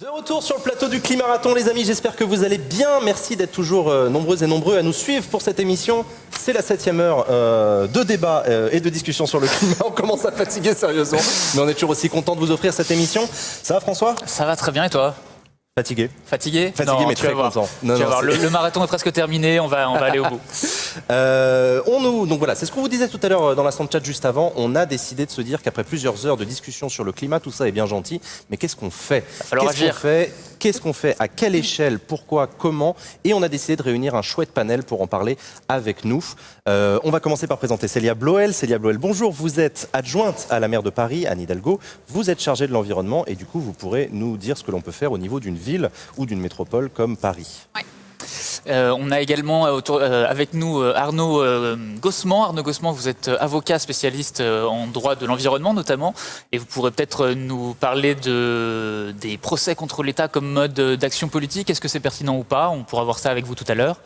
De retour sur le plateau du Climarathon, les amis, j'espère que vous allez bien. Merci d'être toujours nombreuses et nombreux à nous suivre pour cette émission. C'est la 7e heure de débat et de discussion sur le climat. On commence à fatiguer sérieusement, mais on est toujours aussi content de vous offrir cette émission. Ça va, François ? Ça va très bien, et toi ? Fatigué. Fatigué, non, mais très content. Le marathon est presque terminé, on va aller au bout. Donc voilà, c'est ce qu'on vous disait tout à l'heure dans l'instant de chat juste avant. On a décidé de se dire qu'après plusieurs heures de discussion sur le climat, tout ça est bien gentil, mais qu'est-ce qu'on fait ? Qu'est-ce qu'on fait ? À quelle échelle ? Pourquoi ? Comment ? Et on a décidé de réunir un chouette panel pour en parler avec nous. On va commencer par présenter Célia Bloel. Célia Bloel, bonjour. Vous êtes adjointe à la maire de Paris, Anne Hidalgo. Vous êtes chargée de l'environnement et du coup, vous pourrez nous dire ce que l'on peut faire au niveau d'une ville ou d'une métropole comme Paris. Ouais. On a également avec nous Arnaud Gossement. Arnaud Gossement, vous êtes avocat spécialiste en droit de l'environnement notamment, et vous pourrez peut-être nous parler des procès contre l'État comme mode d'action politique. Est-ce que c'est pertinent ou pas ? On pourra voir ça avec vous tout à l'heure.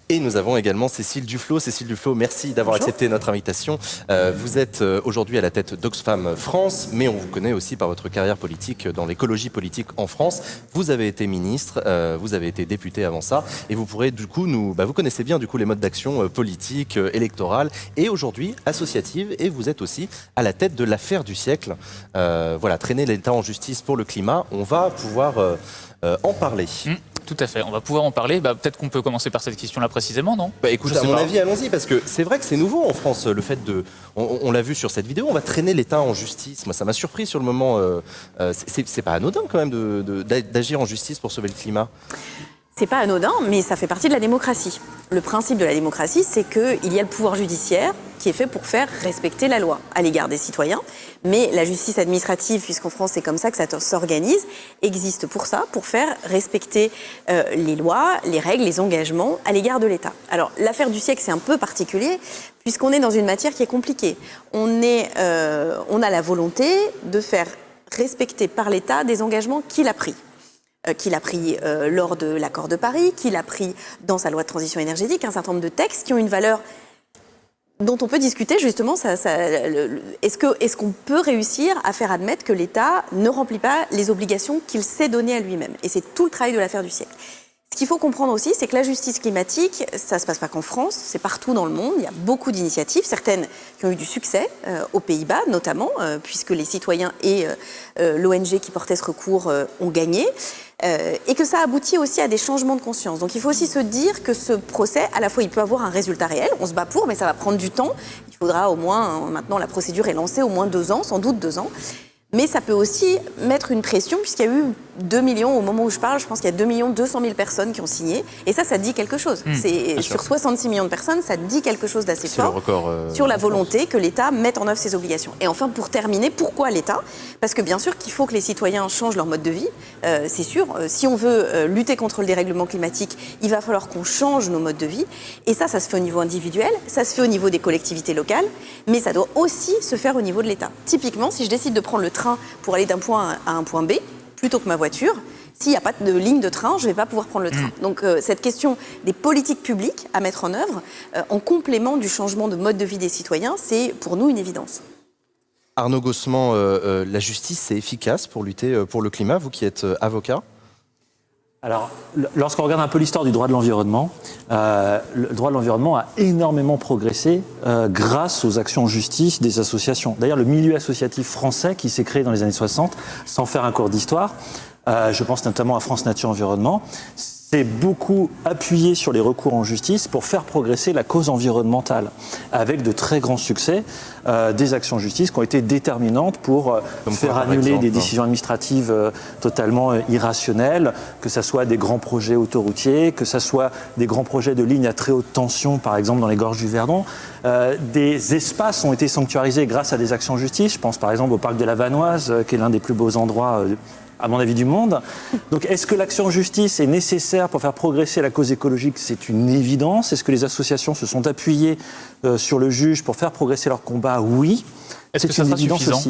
Et nous avons également Cécile Duflot. Cécile Duflot, merci d'avoir accepté notre invitation. Vous êtes aujourd'hui à la tête d'Oxfam France, mais on vous connaît aussi par votre carrière politique dans l'écologie politique en France. Vous avez été ministre, vous avez été député avant ça, et vous pourrez du coup vous connaissez bien du coup les modes d'action politique, électorale, et aujourd'hui associative, et vous êtes aussi à la tête de l'affaire du siècle. Voilà, traîner l'État en justice pour le climat, on va pouvoir en parler. Tout à fait, on va pouvoir en parler. Peut-être qu'on peut commencer par cette question-là précisément, non ? Écoute, à mon avis, allons-y, parce que c'est vrai que c'est nouveau en France, le fait de... On l'a vu sur cette vidéo, on va traîner l'État en justice. Moi, ça m'a surpris sur le moment. C'est pas anodin quand même d'agir en justice pour sauver le climat. C'est pas anodin, mais ça fait partie de la démocratie. Le principe de la démocratie, c'est qu'il y a le pouvoir judiciaire qui est fait pour faire respecter la loi à l'égard des citoyens. Mais la justice administrative, puisqu'en France c'est comme ça que ça s'organise, existe pour ça, pour faire respecter les lois, les règles, les engagements à l'égard de l'État. Alors l'affaire du siècle, c'est un peu particulier, puisqu'on est dans une matière qui est compliquée. On a la volonté de faire respecter par l'État des engagements qu'il a pris. Qu'il a pris lors de l'accord de Paris, qu'il a pris dans sa loi de transition énergétique, un certain nombre de textes qui ont une valeur dont on peut discuter justement. Est-ce qu'on peut réussir à faire admettre que l'État ne remplit pas les obligations qu'il s'est données à lui-même ? Et c'est tout le travail de l'affaire du siècle. Ce qu'il faut comprendre aussi, c'est que la justice climatique, ça ne se passe pas qu'en France, c'est partout dans le monde. Il y a beaucoup d'initiatives, certaines qui ont eu du succès, aux Pays-Bas notamment, puisque les citoyens et l'ONG qui portait ce recours ont gagné, et que ça aboutit aussi à des changements de conscience. Donc il faut aussi se dire que ce procès, à la fois, il peut avoir un résultat réel, on se bat pour, mais ça va prendre du temps. Il faudra au moins, maintenant la procédure est lancée, au moins 2 ans, sans doute 2 ans. Mais ça peut aussi mettre une pression, puisqu'il y a eu 2 millions, au moment où je parle, je pense qu'il y a 2 200 000 personnes qui ont signé. Et ça dit quelque chose. Sur 66 millions de personnes, ça dit quelque chose d'assez fort sur la volonté que l'État mette en œuvre ses obligations. Et enfin, pour terminer, pourquoi l'État ? Parce que bien sûr qu'il faut que les citoyens changent leur mode de vie, c'est sûr. Si on veut lutter contre le dérèglement climatique, il va falloir qu'on change nos modes de vie. Et ça se fait au niveau individuel, ça se fait au niveau des collectivités locales, mais ça doit aussi se faire au niveau de l'État. Typiquement, si je décide de prendre le train pour aller d'un point A à un point B, plutôt que ma voiture, s'il n'y a pas de ligne de train, je ne vais pas pouvoir prendre le train. Donc cette question des politiques publiques à mettre en œuvre, en complément du changement de mode de vie des citoyens, c'est pour nous une évidence. Arnaud Gossement, la justice, c'est efficace pour lutter pour le climat, vous qui êtes avocat ? Alors, lorsqu'on regarde un peu l'histoire du droit de l'environnement, le droit de l'environnement a énormément progressé grâce aux actions en justice des associations. D'ailleurs, le milieu associatif français qui s'est créé dans les années 60, sans faire un cours d'histoire, je pense notamment à France Nature Environnement, s'est beaucoup appuyé sur les recours en justice pour faire progresser la cause environnementale, avec de très grands succès, des actions en justice qui ont été déterminantes pour faire annuler des décisions administratives totalement irrationnelles, que ce soit des grands projets autoroutiers, que ce soit des grands projets de lignes à très haute tension, par exemple dans les gorges du Verdon. Des espaces ont été sanctuarisés grâce à des actions en justice. Je pense par exemple au parc de la Vanoise, qui est l'un des plus beaux endroits à mon avis, du monde. Donc, est-ce que l'action en justice est nécessaire pour faire progresser la cause écologique ? C'est une évidence. Est-ce que les associations se sont appuyées sur le juge pour faire progresser leur combat ? Oui. Est-ce que ça sera suffisant ?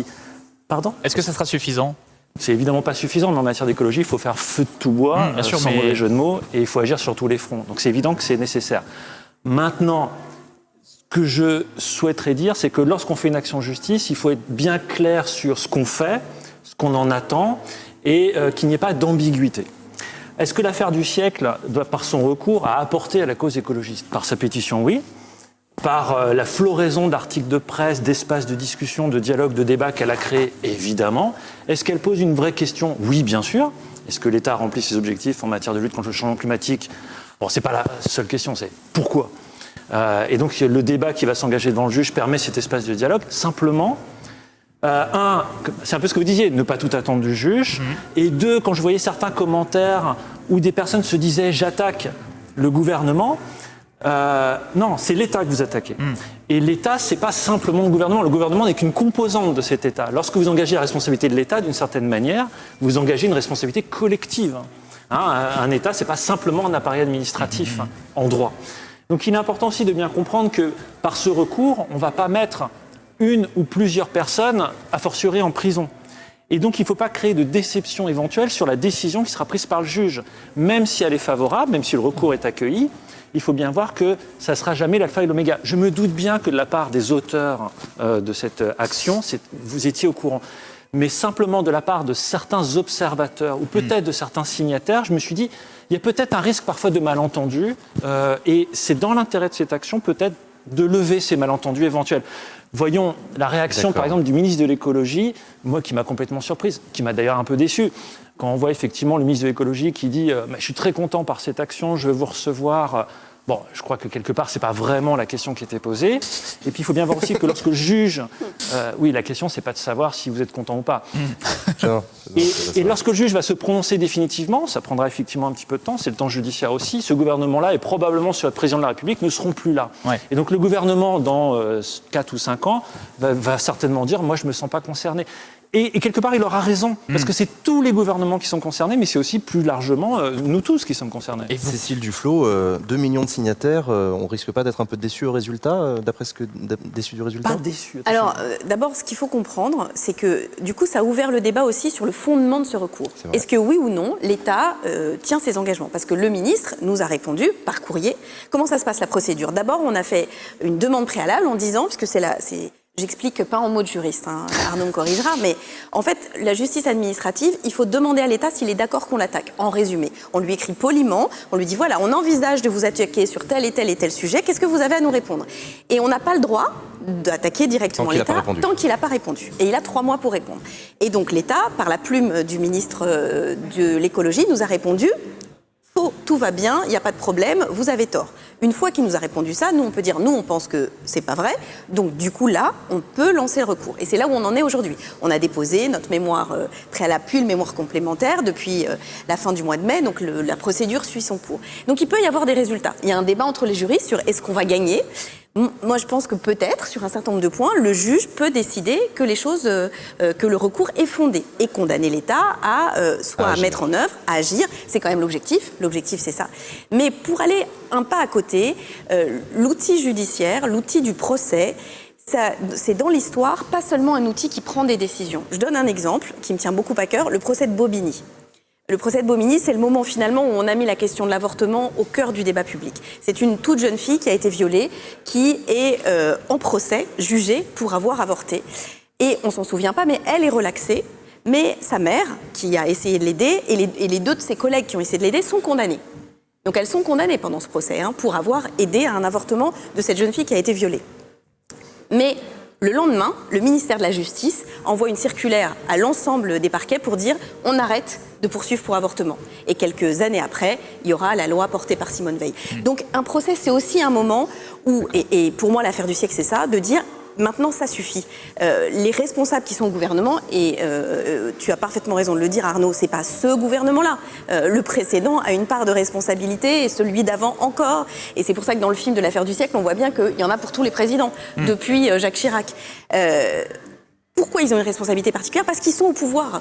Pardon ? Est-ce que ça sera suffisant ? C'est évidemment pas suffisant, mais en matière d'écologie, il faut faire feu de tout bois, sans mauvais jeu de mots, et il faut agir sur tous les fronts. Donc, c'est évident que c'est nécessaire. Maintenant, ce que je souhaiterais dire, c'est que lorsqu'on fait une action en justice, il faut être bien clair sur ce qu'on fait, ce qu'on en attend, et qu'il n'y ait pas d'ambiguïté. Est-ce que l'affaire du siècle doit, par son recours, à apporter à la cause écologiste? Par sa pétition, oui. Par la floraison d'articles de presse, d'espaces de discussion, de dialogue, de débat qu'elle a créé, évidemment. Est-ce qu'elle pose une vraie question? Oui, bien sûr. Est-ce que l'État remplit ses objectifs en matière de lutte contre le changement climatique? Bon, c'est pas la seule question, c'est pourquoi? Et donc, le débat qui va s'engager devant le juge permet cet espace de dialogue. Simplement, c'est un peu ce que vous disiez, ne pas tout attendre du juge. Et deux, quand je voyais certains commentaires où des personnes se disaient « j'attaque le gouvernement », non, c'est l'État que vous attaquez. Et l'État, c'est pas simplement le gouvernement. Le gouvernement n'est qu'une composante de cet État. Lorsque vous engagez la responsabilité de l'État, d'une certaine manière, vous engagez une responsabilité collective. Un État, c'est pas simplement un appareil administratif en droit. Donc il est important aussi de bien comprendre que par ce recours, on ne va pas mettre une ou plusieurs personnes, a fortiori en prison. Et donc il ne faut pas créer de déception éventuelle sur la décision qui sera prise par le juge. Même si elle est favorable, même si le recours est accueilli, il faut bien voir que ça ne sera jamais l'alpha et l'oméga. Je me doute bien que de la part des auteurs de cette action, vous étiez au courant. Mais simplement de la part de certains observateurs, ou peut-être de certains signataires, je me suis dit, il y a peut-être un risque parfois de malentendu, et c'est dans l'intérêt de cette action peut-être de lever ces malentendus éventuels. Voyons la réaction, par exemple, du ministre de l'Écologie, moi qui m'a complètement surprise, qui m'a d'ailleurs un peu déçu. Quand on voit effectivement le ministre de l'Écologie qui dit « je suis très content par cette action, je vais vous recevoir ». Bon, je crois que quelque part, ce n'est pas vraiment la question qui était posée. Et puis, il faut bien voir aussi que lorsque le juge... oui, la question, ce n'est pas de savoir si vous êtes content ou pas. Et lorsque le juge va se prononcer définitivement, ça prendra effectivement un petit peu de temps, c'est le temps judiciaire aussi, ce gouvernement-là, et probablement sur le président de la République, ne seront plus là. Ouais. Et donc, le gouvernement, dans 4 ou 5 ans, va certainement dire « moi, je ne me sens pas concerné ». Et quelque part, il aura raison, parce que c'est tous les gouvernements qui sont concernés, mais c'est aussi plus largement nous tous qui sommes concernés. Et Cécile Duflot, 2 millions de signataires, on risque pas d'être un peu déçus au résultat, déçus du résultat? Pas déçus. Alors, d'abord, ce qu'il faut comprendre, c'est que du coup, ça a ouvert le débat aussi sur le fondement de ce recours. Est-ce que oui ou non, l'État tient ses engagements? Parce que le ministre nous a répondu par courrier. Comment ça se passe la procédure? D'abord, on a fait une demande préalable en disant, puisque j'explique pas en mot de juriste, Arnaud me corrigera, mais en fait, la justice administrative, il faut demander à l'État s'il est d'accord qu'on l'attaque. En résumé, on lui écrit poliment, on lui dit voilà, on envisage de vous attaquer sur tel et tel sujet, qu'est-ce que vous avez à nous répondre? Et on n'a pas le droit d'attaquer directement l'État tant qu'il n'a pas répondu. Et il a 3 mois pour répondre. Et donc l'État, par la plume du ministre de l'Écologie, nous a répondu tout va bien, il n'y a pas de problème, vous avez tort. Une fois qu'il nous a répondu ça, nous on peut dire, nous on pense que c'est pas vrai, donc du coup là, on peut lancer le recours. Et c'est là où on en est aujourd'hui. On a déposé notre mémoire préalable puis le mémoire complémentaire depuis la fin du mois de mai, donc la procédure suit son cours. Donc il peut y avoir des résultats. Il y a un débat entre les juristes sur est-ce qu'on va gagner. Moi, je pense que peut-être, sur un certain nombre de points, le juge peut décider que que le recours est fondé et condamner l'État à mettre en œuvre, à agir. C'est quand même l'objectif. L'objectif, c'est ça. Mais pour aller un pas à côté, l'outil judiciaire, l'outil du procès, c'est dans l'histoire pas seulement un outil qui prend des décisions. Je donne un exemple qui me tient beaucoup à cœur, le procès de Bobigny. Le procès de Bobigny, c'est le moment finalement où on a mis la question de l'avortement au cœur du débat public. C'est une toute jeune fille qui a été violée, qui est en procès, jugée pour avoir avorté. Et on s'en souvient pas, mais elle est relaxée. Mais sa mère, qui a essayé de l'aider, et les 2 de ses collègues qui ont essayé de l'aider, sont condamnés. Donc elles sont condamnées pendant ce procès pour avoir aidé à un avortement de cette jeune fille qui a été violée. Mais le lendemain, le ministère de la Justice envoie une circulaire à l'ensemble des parquets pour dire on arrête de poursuivre pour avortement. Et quelques années après, il y aura la loi portée par Simone Veil. Donc un procès, c'est aussi un moment où, et pour moi l'affaire du siècle c'est ça, de dire maintenant ça suffit. Les responsables qui sont au gouvernement, et tu as parfaitement raison de le dire Arnaud, c'est pas ce gouvernement-là. Le précédent a une part de responsabilité et celui d'avant encore. Et c'est pour ça que dans le film de l'affaire du siècle, on voit bien qu'il y en a pour tous les présidents, depuis Jacques Chirac. Pourquoi ils ont une responsabilité particulière? Parce qu'ils sont au pouvoir.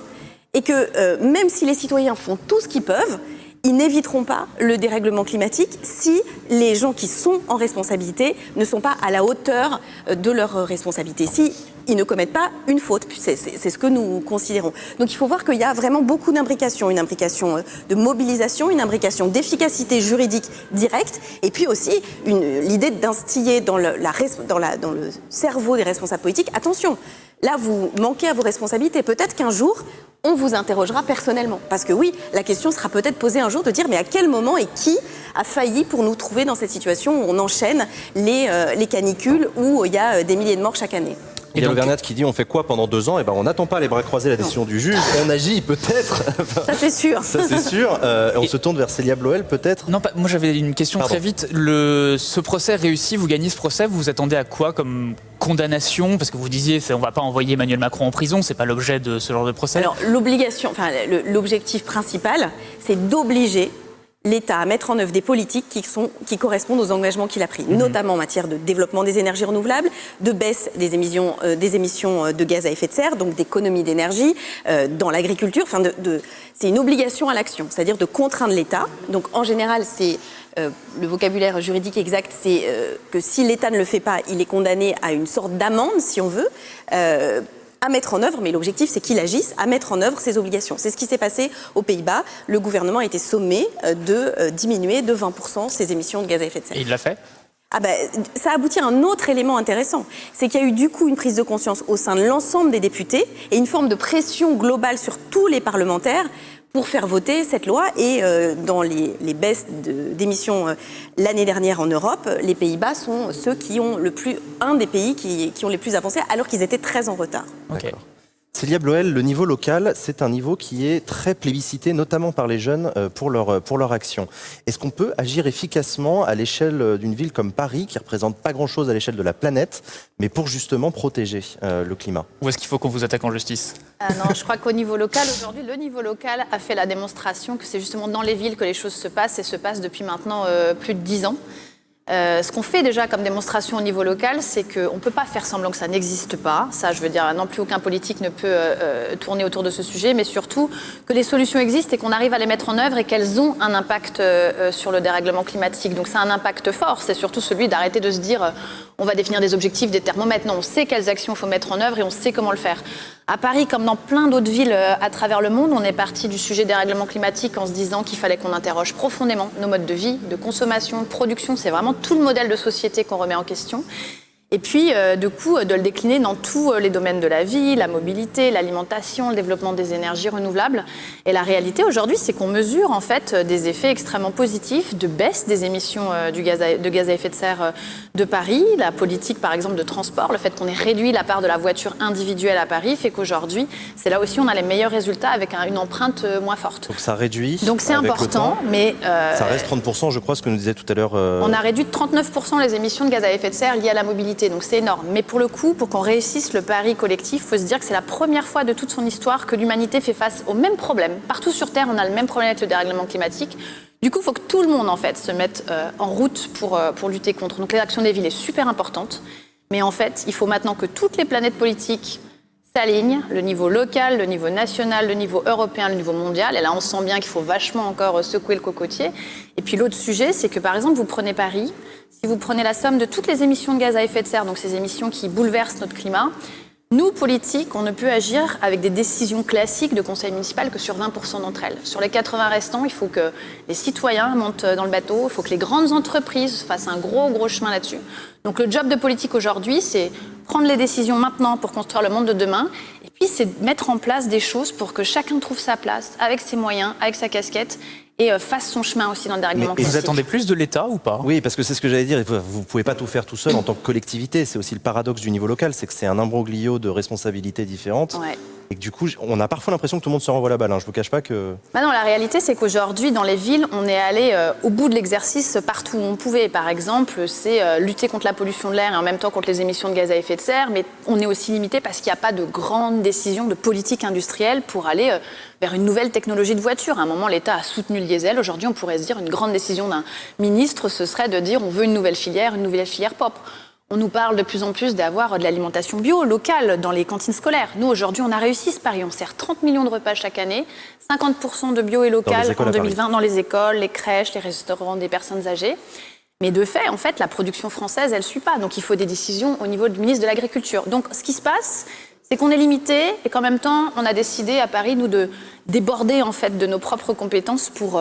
Et que même si les citoyens font tout ce qu'ils peuvent, ils n'éviteront pas le dérèglement climatique si les gens qui sont en responsabilité ne sont pas à la hauteur de leur responsabilité. Si ils ne commettent pas une faute, c'est ce que nous considérons. Donc il faut voir qu'il y a vraiment beaucoup d'imbrications, une imbrication de mobilisation, une imbrication d'efficacité juridique directe, et puis aussi l'idée d'instiller dans le cerveau des responsables politiques, attention, là, vous manquez à vos responsabilités. Peut-être qu'un jour, on vous interrogera personnellement. Parce que oui, la question sera peut-être posée un jour de dire mais à quel moment et qui a failli pour nous trouver dans cette situation où on enchaîne les canicules, où il y a des milliers de morts chaque année. Il y a le Bernat qui dit on fait quoi pendant 2 ans? Eh ben on n'attend pas les bras croisés la décision du juge, on agit peut-être. Ça c'est sûr. Ça c'est sûr. On se tourne vers Célia Bloel peut-être. Non, moi j'avais une question très vite. Ce procès réussi, vous gagnez ce procès, vous vous attendez à quoi comme condamnation? Parce que vous disiez on ne va pas envoyer Emmanuel Macron en prison, c'est pas l'objet de ce genre de procès. Alors l'objectif principal, c'est d'obliger l'État à mettre en œuvre des politiques qui correspondent aux engagements qu'il a pris, notamment en matière de développement des énergies renouvelables, de baisse des émissions de gaz à effet de serre, donc d'économie d'énergie, dans l'agriculture. C'est une obligation à l'action, c'est-à-dire de contraindre l'État. Donc en général, c'est le vocabulaire juridique exact, c'est que si l'État ne le fait pas, il est condamné à une sorte d'amende, si on veut, à mettre en œuvre, mais l'objectif c'est qu'il agisse, à mettre en œuvre ses obligations. C'est ce qui s'est passé aux Pays-Bas. Le gouvernement a été sommé de diminuer de 20% ses émissions de gaz à effet de serre. Et il l'a fait ? Ça aboutit à un autre élément intéressant, c'est qu'il y a eu du coup une prise de conscience au sein de l'ensemble des députés et une forme de pression globale sur tous les parlementaires pour faire voter cette loi. Et dans les baisses d'émissions l'année dernière en Europe, les Pays-Bas sont ceux qui ont un des pays qui ont les plus avancé, alors qu'ils étaient très en retard. Okay. Célia Bloel, le niveau local, c'est un niveau qui est très plébiscité, notamment par les jeunes, pour leur action. Est-ce qu'on peut agir efficacement à l'échelle d'une ville comme Paris, qui ne représente pas grand-chose à l'échelle de la planète, mais pour justement protéger le climat? Ou est-ce qu'il faut qu'on vous attaque en justice? Non, je crois qu'au niveau local, aujourd'hui, le niveau local a fait la démonstration que c'est justement dans les villes que les choses se passent, et se passent depuis maintenant plus de 10 ans. Ce qu'on fait déjà comme démonstration au niveau local, c'est qu'on ne peut pas faire semblant que ça n'existe pas. Ça, je veux dire, non plus aucun politique ne peut tourner autour de ce sujet, mais surtout que les solutions existent et qu'on arrive à les mettre en œuvre et qu'elles ont un impact sur le dérèglement climatique. Donc c'est un impact fort, c'est surtout celui d'arrêter de se dire on va définir des objectifs, des thermomètres. Non, on sait quelles actions il faut mettre en œuvre et on sait comment le faire. À Paris, comme dans plein d'autres villes à travers le monde, on est parti du sujet des règlements climatiques en se disant qu'il fallait qu'on interroge profondément nos modes de vie, de consommation, de production. C'est vraiment tout le modèle de société qu'on remet en question. Et puis, du coup, de le décliner dans tous les domaines de la vie, la mobilité, l'alimentation, le développement des énergies renouvelables. Et la réalité aujourd'hui, c'est qu'on mesure en fait des effets extrêmement positifs de baisse des émissions de gaz à effet de serre de Paris. La politique, par exemple, de transport, le fait qu'on ait réduit la part de la voiture individuelle à Paris fait qu'aujourd'hui, c'est là aussi on a les meilleurs résultats avec une empreinte moins forte. Donc ça réduit. Donc c'est important, mais ça reste 30%, je crois, ce que nous disait tout à l'heure. On a réduit de 39% les émissions de gaz à effet de serre liées à la mobilité. Donc c'est énorme. Mais pour le coup, pour qu'on réussisse le pari collectif, il faut se dire que c'est la première fois de toute son histoire que l'humanité fait face au même problème. Partout sur Terre, on a le même problème avec le dérèglement climatique. Du coup, il faut que tout le monde en fait se mette en route pour lutter contre. Donc l'action des villes est super importante. Mais en fait, il faut maintenant que toutes les planètes politiques s'alignent, le niveau local, le niveau national, le niveau européen, le niveau mondial. Et là, on sent bien qu'il faut vachement encore secouer le cocotier. Et puis l'autre sujet, c'est que par exemple, vous prenez Paris. Si vous prenez la somme de toutes les émissions de gaz à effet de serre, donc ces émissions qui bouleversent notre climat, nous, politiques, on ne peut agir avec des décisions classiques de conseil municipal que sur 20% d'entre elles. Sur les 80 restants, il faut que les citoyens montent dans le bateau, il faut que les grandes entreprises fassent un gros chemin là-dessus. Donc le job de politique aujourd'hui, c'est prendre les décisions maintenant pour construire le monde de demain, et puis c'est mettre en place des choses pour que chacun trouve sa place, avec ses moyens, avec sa casquette, et fasse son chemin aussi dans le dérèglement climatique. Vous attendez plus de l'État ou pas? Oui, parce que c'est ce que j'allais dire. Vous ne pouvez pas tout faire tout seul en tant que collectivité. C'est aussi le paradoxe du niveau local, c'est que c'est un imbroglio de responsabilités différentes. Ouais. Et que du coup, on a parfois l'impression que tout le monde se renvoie la balle. Je ne vous cache pas que... Non, la réalité, c'est qu'aujourd'hui, dans les villes, on est allé au bout de l'exercice partout où on pouvait. Par exemple, c'est lutter contre la pollution de l'air et en même temps contre les émissions de gaz à effet de serre. Mais on est aussi limité parce qu'il n'y a pas de grandes décisions de politique industrielle pour aller vers une nouvelle technologie de voiture. À un moment, l'État a soutenu le diesel. Aujourd'hui, on pourrait se dire une grande décision d'un ministre, ce serait de dire on veut une nouvelle filière propre. On nous parle de plus en plus d'avoir de l'alimentation bio, locale, dans les cantines scolaires. Nous, aujourd'hui, on a réussi ce pari. On sert 30 millions de repas chaque année, 50% de bio et local en 2020 dans les écoles, les crèches, les restaurants des personnes âgées. Mais de fait, en fait, la production française, elle ne suit pas. Donc, il faut des décisions au niveau du ministre de l'Agriculture. Donc, ce qui se passe, C'est qu'on est limité et qu'en même temps, on a décidé à Paris, nous, de déborder en fait de nos propres compétences pour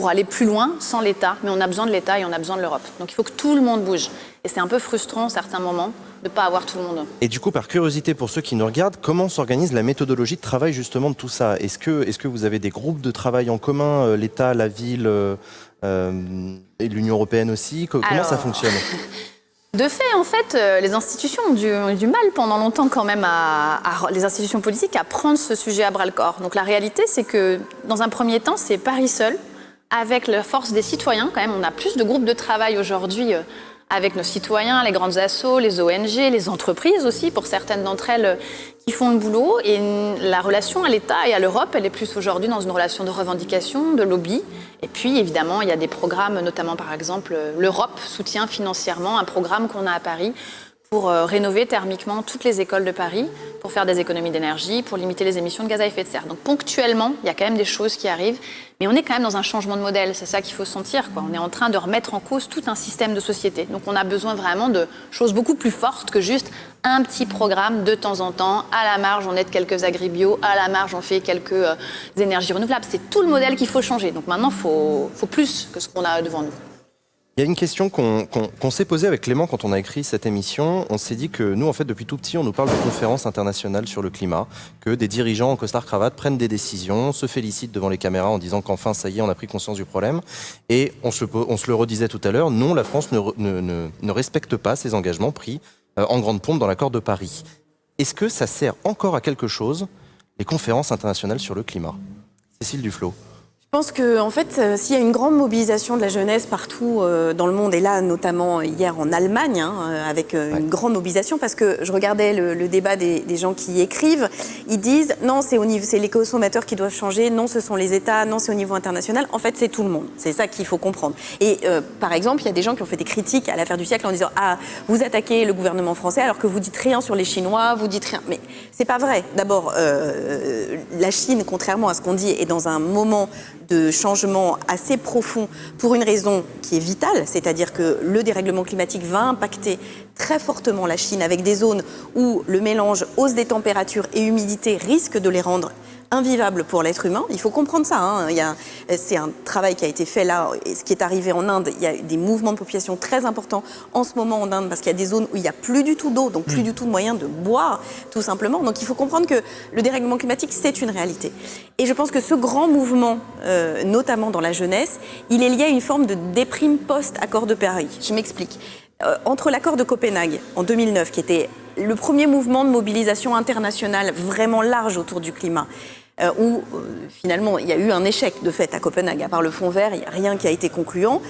aller plus loin sans l'État. Mais on a besoin de l'État et on a besoin de l'Europe. Donc il faut que tout le monde bouge. Et c'est un peu frustrant à certains moments de ne pas avoir tout le monde. Et du coup, par curiosité pour ceux qui nous regardent, comment s'organise la méthodologie de travail justement de tout ça? Est-ce que vous avez des groupes de travail en commun, l'État, la ville et l'Union européenne aussi? Comment ça fonctionne? De fait, en fait, les institutions ont du mal pendant longtemps quand même, les institutions politiques, à prendre ce sujet à bras-le-corps. Donc la réalité, c'est que dans un premier temps, c'est Paris seul, avec la force des citoyens. Quand même, on a plus de groupes de travail aujourd'hui avec nos citoyens, les grandes assos, les ONG, les entreprises aussi, pour certaines d'entre elles qui font le boulot. Et la relation à l'État et à l'Europe, elle est plus aujourd'hui dans une relation de revendication, de lobby. Et puis, évidemment, il y a des programmes, notamment par exemple, l'Europe soutient financièrement un programme qu'on a à Paris pour rénover thermiquement toutes les écoles de Paris, pour faire des économies d'énergie, pour limiter les émissions de gaz à effet de serre. Donc ponctuellement, il y a quand même des choses qui arrivent, mais on est quand même dans un changement de modèle, c'est ça qu'il faut sentir, quoi. On est en train de remettre en cause tout un système de société. Donc on a besoin vraiment de choses beaucoup plus fortes que juste un petit programme de temps en temps. À la marge, on aide quelques agribio, à la marge, on fait quelques énergies renouvelables. C'est tout le modèle qu'il faut changer. Donc maintenant, il faut plus que ce qu'on a devant nous. Il y a une question qu'on s'est posée avec Clément quand on a écrit cette émission. On s'est dit que nous, en fait, depuis tout petit, on nous parle de conférences internationales sur le climat, que des dirigeants en costard-cravate prennent des décisions, se félicitent devant les caméras en disant qu'enfin, ça y est, on a pris conscience du problème. Et on se le redisait tout à l'heure, non, la France ne respecte pas ses engagements pris en grande pompe dans l'accord de Paris. Est-ce que ça sert encore à quelque chose, les conférences internationales sur le climat? Cécile Duflot. Je pense que, en fait, s'il y a une grande mobilisation de la jeunesse partout dans le monde, et là, notamment hier en Allemagne, avec une grande mobilisation, parce que je regardais le débat des gens qui écrivent, ils disent non, c'est les consommateurs qui doivent changer, non, ce sont les États, non, c'est au niveau international. En fait, c'est tout le monde. C'est ça qu'il faut comprendre. Et par exemple, il y a des gens qui ont fait des critiques à l'affaire du siècle en disant ah, vous attaquez le gouvernement français alors que vous dites rien sur les Chinois, vous dites rien. Mais c'est pas vrai. D'abord, la Chine, contrairement à ce qu'on dit, est dans un moment de changement assez profond pour une raison qui est vitale, c'est-à-dire que le dérèglement climatique va impacter très fortement la Chine avec des zones où le mélange hausse des températures et humidité risque de les rendre invivables pour l'être humain. Il faut comprendre ça. C'est un travail qui a été fait là. Et ce qui est arrivé en Inde, il y a des mouvements de population très importants en ce moment en Inde parce qu'il y a des zones où il n'y a plus du tout d'eau, donc plus du tout de moyens de boire, tout simplement. Donc il faut comprendre que le dérèglement climatique, c'est une réalité. Et je pense que ce grand mouvement, notamment dans la jeunesse, il est lié à une forme de déprime post-accord de Paris. Je m'explique. Entre l'accord de Copenhague en 2009, qui était le premier mouvement de mobilisation internationale vraiment large autour du climat, où finalement il y a eu un échec de fait à Copenhague, à part le fond vert, il n'y a rien qui a été concluant.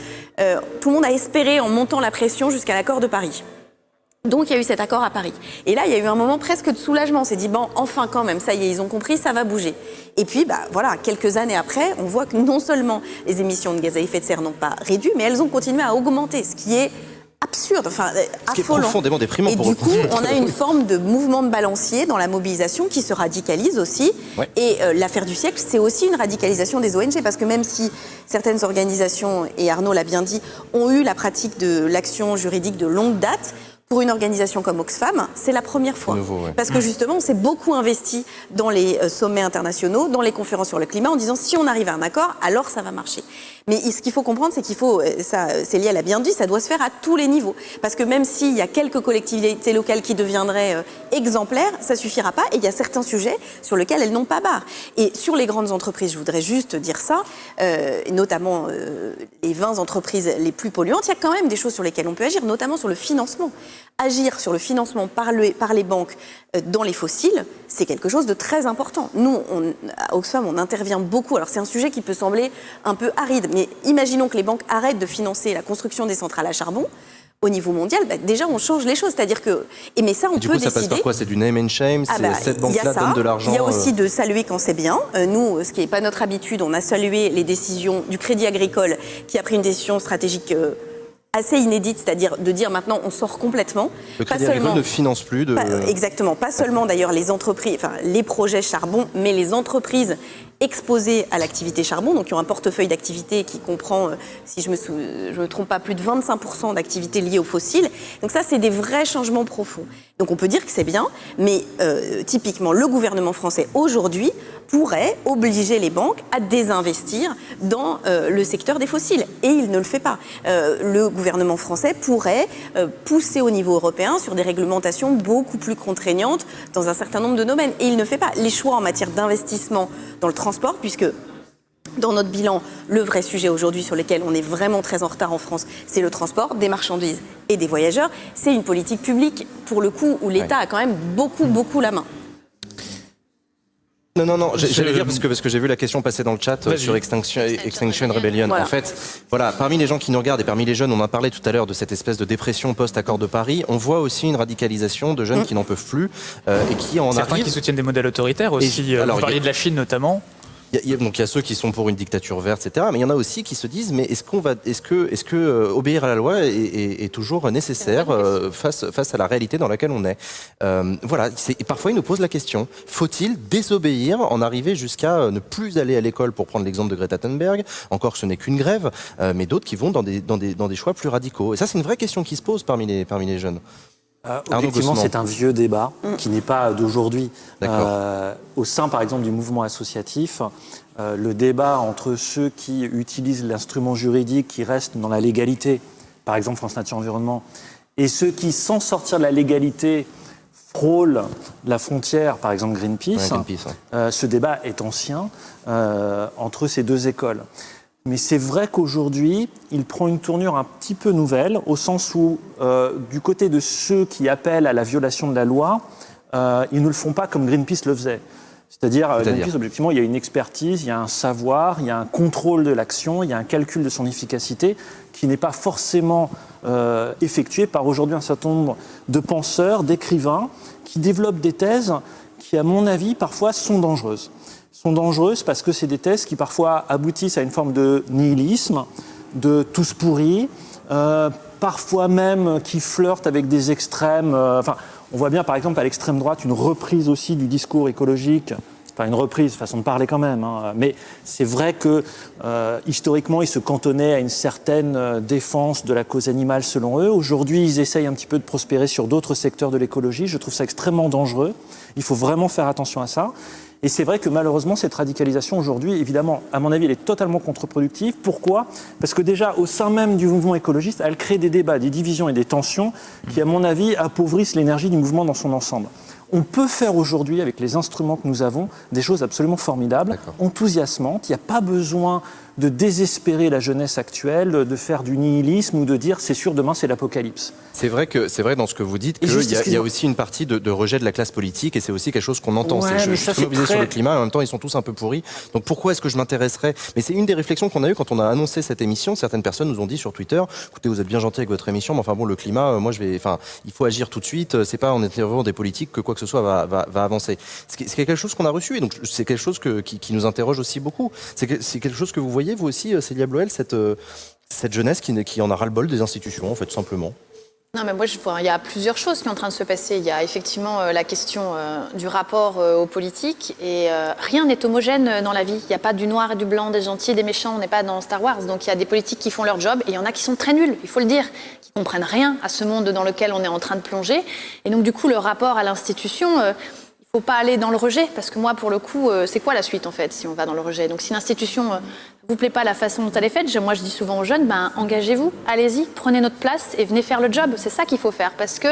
Tout le monde a espéré en montant la pression jusqu'à l'accord de Paris. Donc il y a eu cet accord à Paris. Et là, il y a eu un moment presque de soulagement. On s'est dit, bon, enfin quand même, ça y est, ils ont compris, ça va bouger. Et puis, voilà, quelques années après, on voit que non seulement les émissions de gaz à effet de serre n'ont pas réduit, mais elles ont continué à augmenter, ce qui est absurde, enfin affolant. Ce qui est profondément déprimant. Et du coup, on a une forme de mouvement de balancier dans la mobilisation qui se radicalise aussi. Ouais. Et l'affaire du siècle, c'est aussi une radicalisation des ONG, parce que même si certaines organisations, et Arnaud l'a bien dit, ont eu la pratique de l'action juridique de longue date, pour une organisation comme Oxfam, c'est la première fois. Nouveau, ouais. Parce que justement, on s'est beaucoup investi dans les sommets internationaux, dans les conférences sur le climat, en disant si on arrive à un accord, alors ça va marcher. Mais ce qu'il faut comprendre, c'est qu'il faut, ça, Célia l'a bien dit, ça doit se faire à tous les niveaux. Parce que même s'il y a quelques collectivités locales qui deviendraient exemplaires, ça suffira pas. Et il y a certains sujets sur lesquels elles n'ont pas barre. Et sur les grandes entreprises, je voudrais juste dire ça, notamment les 20 entreprises les plus polluantes, il y a quand même des choses sur lesquelles on peut agir, notamment sur le financement. Agir sur le financement par les banques dans les fossiles, c'est quelque chose de très important. Nous, à Oxfam, on intervient beaucoup. Alors, c'est un sujet qui peut sembler un peu aride, mais imaginons que les banques arrêtent de financer la construction des centrales à charbon. Au niveau mondial, déjà, on change les choses. C'est-à-dire que... Mais ça, on peut décider... ça passe par quoi? C'est du name and shame? Cette banque-là donne de l'argent? Il y a aussi de saluer quand c'est bien. Nous, ce qui n'est pas notre habitude, on a salué les décisions du Crédit Agricole qui a pris une décision stratégique assez inédite, c'est-à-dire de dire maintenant on sort complètement. Le Crédit Agricole ne finance plus de... exactement, pas seulement d'ailleurs les entreprises, enfin les projets charbon, mais les entreprises exposés à l'activité charbon, donc qui ont un portefeuille d'activité qui comprend, si je me trompe pas, plus de 25% d'activités liées aux fossiles. Donc ça, c'est des vrais changements profonds. Donc on peut dire que c'est bien, mais typiquement, le gouvernement français aujourd'hui pourrait obliger les banques à désinvestir dans le secteur des fossiles. Et il ne le fait pas. Le gouvernement français pourrait pousser au niveau européen sur des réglementations beaucoup plus contraignantes dans un certain nombre de domaines. Et il ne fait pas. Les choix en matière d'investissement dans le transport, puisque dans notre bilan, le vrai sujet aujourd'hui sur lequel on est vraiment très en retard en France, c'est le transport des marchandises et des voyageurs. C'est une politique publique, pour le coup, où l'État a quand même beaucoup la main. Non, j'allais dire parce que j'ai vu la question passer dans le chat sur Extinction Rebellion. Voilà. En fait, voilà, parmi les gens qui nous regardent et parmi les jeunes, on en parlait tout à l'heure de cette espèce de dépression post-accord de Paris, on voit aussi une radicalisation de jeunes qui n'en peuvent plus et qui en certains arrivent... qui soutiennent des modèles autoritaires aussi. Vous parliez de la Chine notamment. Donc il y a ceux qui sont pour une dictature verte, etc. Mais il y en a aussi qui se disent mais est-ce que obéir à la loi est toujours nécessaire face à la réalité dans laquelle on est. Voilà. Parfois ils nous posent la question, faut-il désobéir, en arriver jusqu'à ne plus aller à l'école, pour prendre l'exemple de Greta Thunberg. Encore, ce n'est qu'une grève, mais d'autres qui vont dans des choix plus radicaux. Et ça, c'est une vraie question qui se pose parmi les jeunes. Objectivement, c'est un vieux débat qui n'est pas d'aujourd'hui. Au sein, par exemple, du mouvement associatif, le débat entre ceux qui utilisent l'instrument juridique, qui restent dans la légalité, par exemple France Nature Environnement, et ceux qui, sans sortir de la légalité, frôlent la frontière, par exemple Greenpeace, ce débat est ancien entre ces deux écoles. Mais c'est vrai qu'aujourd'hui, il prend une tournure un petit peu nouvelle, au sens où, du côté de ceux qui appellent à la violation de la loi, ils ne le font pas comme Greenpeace le faisait. C'est-à-dire, Greenpeace, objectivement, il y a une expertise, il y a un savoir, il y a un contrôle de l'action, il y a un calcul de son efficacité qui n'est pas forcément effectué par aujourd'hui un certain nombre de penseurs, d'écrivains, qui développent des thèses qui, à mon avis, parfois sont dangereuses. Sont dangereuses parce que c'est des thèses qui parfois aboutissent à une forme de nihilisme, de tous pourris, parfois même qui flirtent avec des extrêmes. On voit bien par exemple à l'extrême droite une reprise aussi du discours écologique, enfin une reprise, façon de parler quand même, mais c'est vrai que historiquement ils se cantonnaient à une certaine défense de la cause animale selon eux. Aujourd'hui ils essayent un petit peu de prospérer sur d'autres secteurs de l'écologie. Je trouve ça extrêmement dangereux. Il faut vraiment faire attention à ça. Et c'est vrai que malheureusement, cette radicalisation aujourd'hui, évidemment, à mon avis, elle est totalement contre-productive. Pourquoi ? Parce que déjà, au sein même du mouvement écologiste, elle crée des débats, des divisions et des tensions qui, à mon avis, appauvrissent l'énergie du mouvement dans son ensemble. On peut faire aujourd'hui, avec les instruments que nous avons, des choses absolument formidables, enthousiasmantes. Il n'y a pas besoin de désespérer la jeunesse actuelle, de faire du nihilisme ou de dire c'est sûr demain c'est l'apocalypse. C'est vrai dans ce que vous dites qu'il y a aussi une partie de rejet de la classe politique et c'est aussi quelque chose qu'on entend. Je suis très mobilisé sur le climat, en même temps ils sont tous un peu pourris. Donc pourquoi est-ce que je m'intéresserais ? Mais c'est une des réflexions qu'on a eues quand on a annoncé cette émission. Certaines personnes nous ont dit sur Twitter, écoutez, vous êtes bien gentil avec votre émission, mais enfin bon, le climat, il faut agir tout de suite. C'est pas en interviewant des politiques que quoi que ce soit va avancer. C'est quelque chose qu'on a reçu et donc c'est quelque chose qui nous interroge aussi beaucoup. C'est quelque chose que vous voyez vous aussi, Célia Bloel, cette jeunesse qui en a ras-le-bol des institutions, en fait, tout simplement. Non, mais moi, il y a plusieurs choses qui sont en train de se passer. Il y a effectivement la question du rapport aux politiques. Et rien n'est homogène dans la vie. Il n'y a pas du noir et du blanc, des gentils et des méchants. On n'est pas dans Star Wars. Donc il y a des politiques qui font leur job et il y en a qui sont très nuls, il faut le dire, qui ne comprennent rien à ce monde dans lequel on est en train de plonger. Et donc du coup, le rapport à l'institution... il ne faut pas aller dans le rejet, parce que moi, pour le coup, c'est quoi la suite, en fait, si on va dans le rejet ? Donc, si l'institution ne vous plaît pas la façon dont elle est faite, moi, je dis souvent aux jeunes, engagez-vous, allez-y, prenez notre place et venez faire le job. C'est ça qu'il faut faire, parce que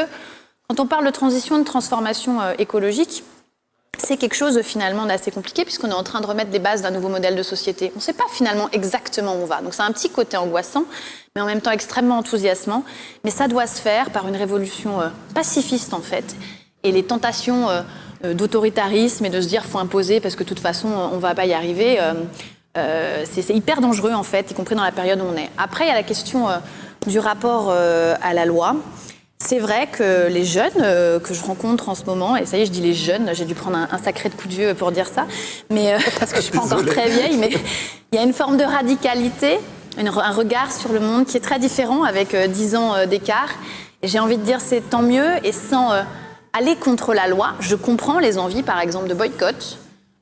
quand on parle de transition, de transformation écologique, c'est quelque chose, finalement, d'assez compliqué, puisqu'on est en train de remettre des bases d'un nouveau modèle de société. On ne sait pas, finalement, exactement où on va. Donc, c'est un petit côté angoissant, mais en même temps extrêmement enthousiasmant. Mais ça doit se faire par une révolution pacifiste, en fait. Et les tentations... d'autoritarisme et de se dire faut imposer parce que de toute façon on va pas y arriver, c'est hyper dangereux en fait, y compris dans la période où on est. Après il y a la question du rapport à la loi. C'est vrai que les jeunes que je rencontre en ce moment, et ça y est je dis les jeunes, j'ai dû prendre un sacré coup de vieux pour dire ça, mais parce que je suis pas encore très vieille, mais il y a une forme de radicalité, un regard sur le monde qui est très différent avec 10 ans d'écart. Et j'ai envie de dire c'est tant mieux et sans... aller contre la loi, je comprends les envies, par exemple, de boycott.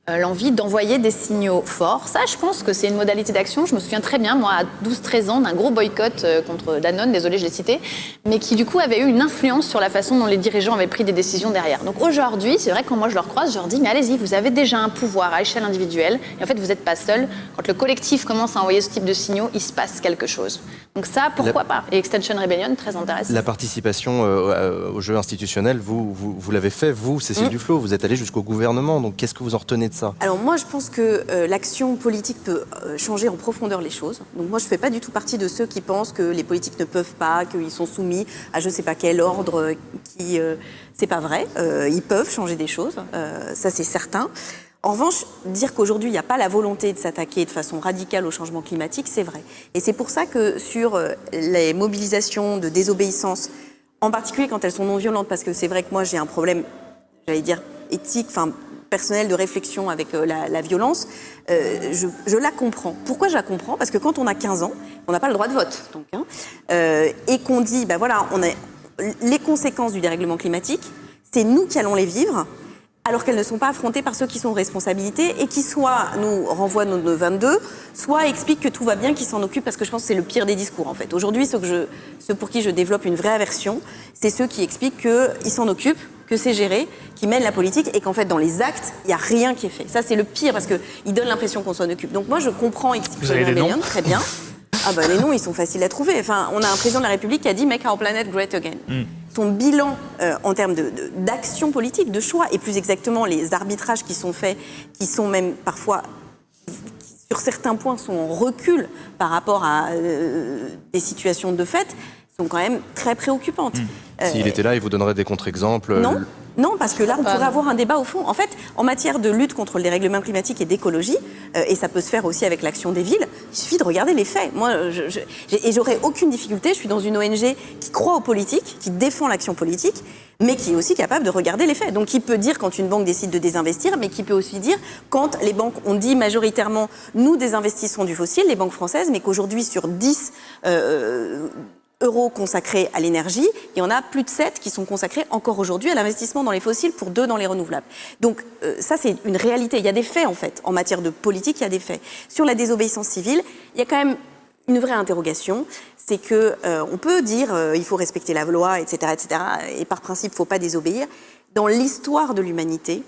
l'envie d'envoyer des signaux forts. Ça, je pense que c'est une modalité d'action. Je me souviens très bien, moi, à 12-13 ans, d'un gros boycott contre Danone, désolé, je l'ai cité, mais qui, du coup, avait eu une influence sur la façon dont les dirigeants avaient pris des décisions derrière. Donc aujourd'hui, c'est vrai que quand moi je leur croise, je leur dis, mais allez-y, vous avez déjà un pouvoir à échelle individuelle, et en fait, vous n'êtes pas seul. Quand le collectif commence à envoyer ce type de signaux, il se passe quelque chose. Donc ça, pourquoi pas? Et Extinction Rebellion, très intéressant. La participation au jeu institutionnel, vous l'avez fait, vous, Cécile Duflot, vous êtes allé jusqu'au gouvernement, donc qu'est-ce que vous en retenez de ça? Alors moi, je pense que l'action politique peut changer en profondeur les choses. Donc moi, je ne fais pas du tout partie de ceux qui pensent que les politiques ne peuvent pas, qu'ils sont soumis à je ne sais pas quel ordre, c'est pas vrai. Ils peuvent changer des choses, ça c'est certain. En revanche, dire qu'aujourd'hui, il n'y a pas la volonté de s'attaquer de façon radicale au changement climatique, c'est vrai. Et c'est pour ça que sur les mobilisations de désobéissance, en particulier quand elles sont non violentes, parce que c'est vrai que moi, j'ai un problème, j'allais dire, éthique, personnel de réflexion avec la violence, je la comprends. Pourquoi je la comprends? Parce que quand on a 15 ans, on n'a pas le droit de vote, donc, et qu'on dit, voilà, les conséquences du dérèglement climatique, c'est nous qui allons les vivre, alors qu'elles ne sont pas affrontées par ceux qui sont aux responsabilités et qui soit nous renvoient nos 22, soit expliquent que tout va bien, qu'ils s'en occupent, parce que je pense que c'est le pire des discours, en fait. Aujourd'hui, ceux pour qui je développe une vraie aversion, c'est ceux qui expliquent qu'ils s'en occupent, que c'est géré, qui mènent la politique, et qu'en fait, dans les actes, il n'y a rien qui est fait. Ça, c'est le pire, parce qu'ils donnent l'impression qu'on s'en occupe. Donc moi, je comprends Extinction Rebellion, très bien. Les noms, ils sont faciles à trouver. Enfin, on a un président de la République qui a dit « Make our planet great again ». Son bilan en termes d'action politique, de choix, et plus exactement les arbitrages qui sont faits, qui sont même parfois, sur certains points, sont en recul par rapport à des situations de fait, sont quand même très préoccupantes. S'il était là, il vous donnerait des contre-exemples. Non, parce que là, on pourrait avoir un débat au fond. En fait, en matière de lutte contre le dérèglement climatique et d'écologie, et ça peut se faire aussi avec l'action des villes, il suffit de regarder les faits. Moi, et j'aurais aucune difficulté, je suis dans une ONG qui croit aux politiques, qui défend l'action politique, mais qui est aussi capable de regarder les faits. Donc, qui peut dire quand une banque décide de désinvestir, mais qui peut aussi dire quand les banques ont dit majoritairement « nous désinvestissons du fossile », les banques françaises, mais qu'aujourd'hui, sur 10 euros consacrés à l'énergie, il y en a plus de 7 qui sont consacrés encore aujourd'hui à l'investissement dans les fossiles pour 2 dans les renouvelables. Donc ça, c'est une réalité. Il y a des faits, en fait. En matière de politique, il y a des faits. Sur la désobéissance civile, il y a quand même une vraie interrogation. C'est que on peut dire il faut respecter la loi, etc., et par principe, il ne faut pas désobéir. Dans l'histoire de l'humanité,